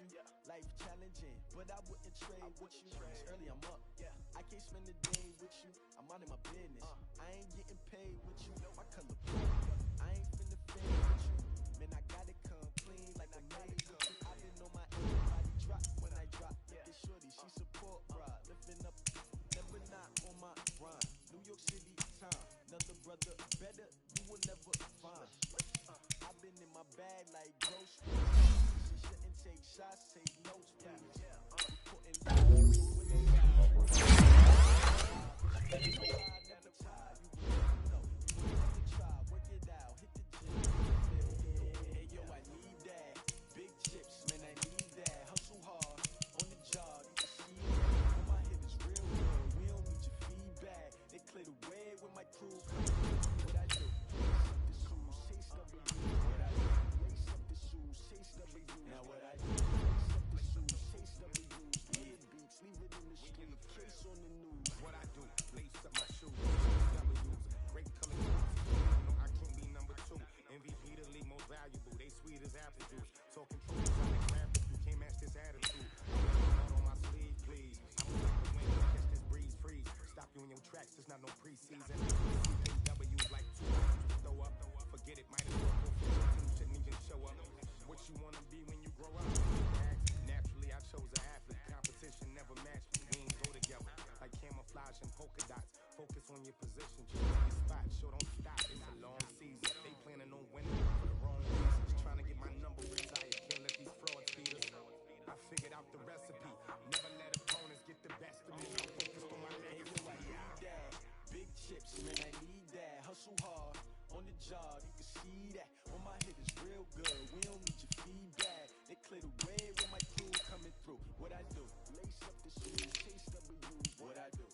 you. Life challenging, but I wouldn't trade with you. It's early, I'm up. I can't spend the day with you. I'm out of my business. I ain't getting paid with you. My color blue. I ain't finna fade with you. Man, I gotta come clean like I made with you. I've been on my everybody drop when I drop. Look at shorty, she support ride. Lifting up, never not on my grind. New York City time. Another brother better, you will never find. I've been in my bag like groceries. She shouldn't take shots, take notes, please. Putting when they never tired. You will know. You never try, work it out, hit the gym. Hey yo, I need that. Big chips, man, I need that. Hustle hard on the job. You can see that. On my hip is real good. We don't need your feedback. They clear the way with my crew. What I do? Chase up the shoes, what I do? Lace up the shoes, chase up the shoes. Now what I do? Lace up the shoes, chase up the shoes. Leave beats, leave it in the street. Case on the news. What I do? Lace up my shoes. W's, great color shoes. No, I can't be number 2. MVP the league most valuable. They sweet as apple juice. Talking truth, I'm the crap. You can't match this attitude. I'm on my sleeve, please. I'm like the wind, catch this breeze, freeze. Stop you in your tracks. There's not no preseason. W's like 2. Throw up. Forget it, might as well go for your team. Shouldn't even show up. What you wanna be when you grow up? Naturally, I chose an athlete. Competition never matched me. We ain't go together like camouflage and polka dots. Focus on your position, just on your spot. Show don't stop. It's a long season. They planning on winning for the wrong reasons. Trying to get my number retired. Can't let these frauds beat us. I figured out the recipe. Never let opponents get the best of me. I'm focused on my legacy. I need that. Big chips, man, I need that. Hustle hard on the job, you can see that. On my hit is real good. We don't need your feedback. They clear the way with my crew coming through. What I do? Lace up the shoes, chase W's. What I do?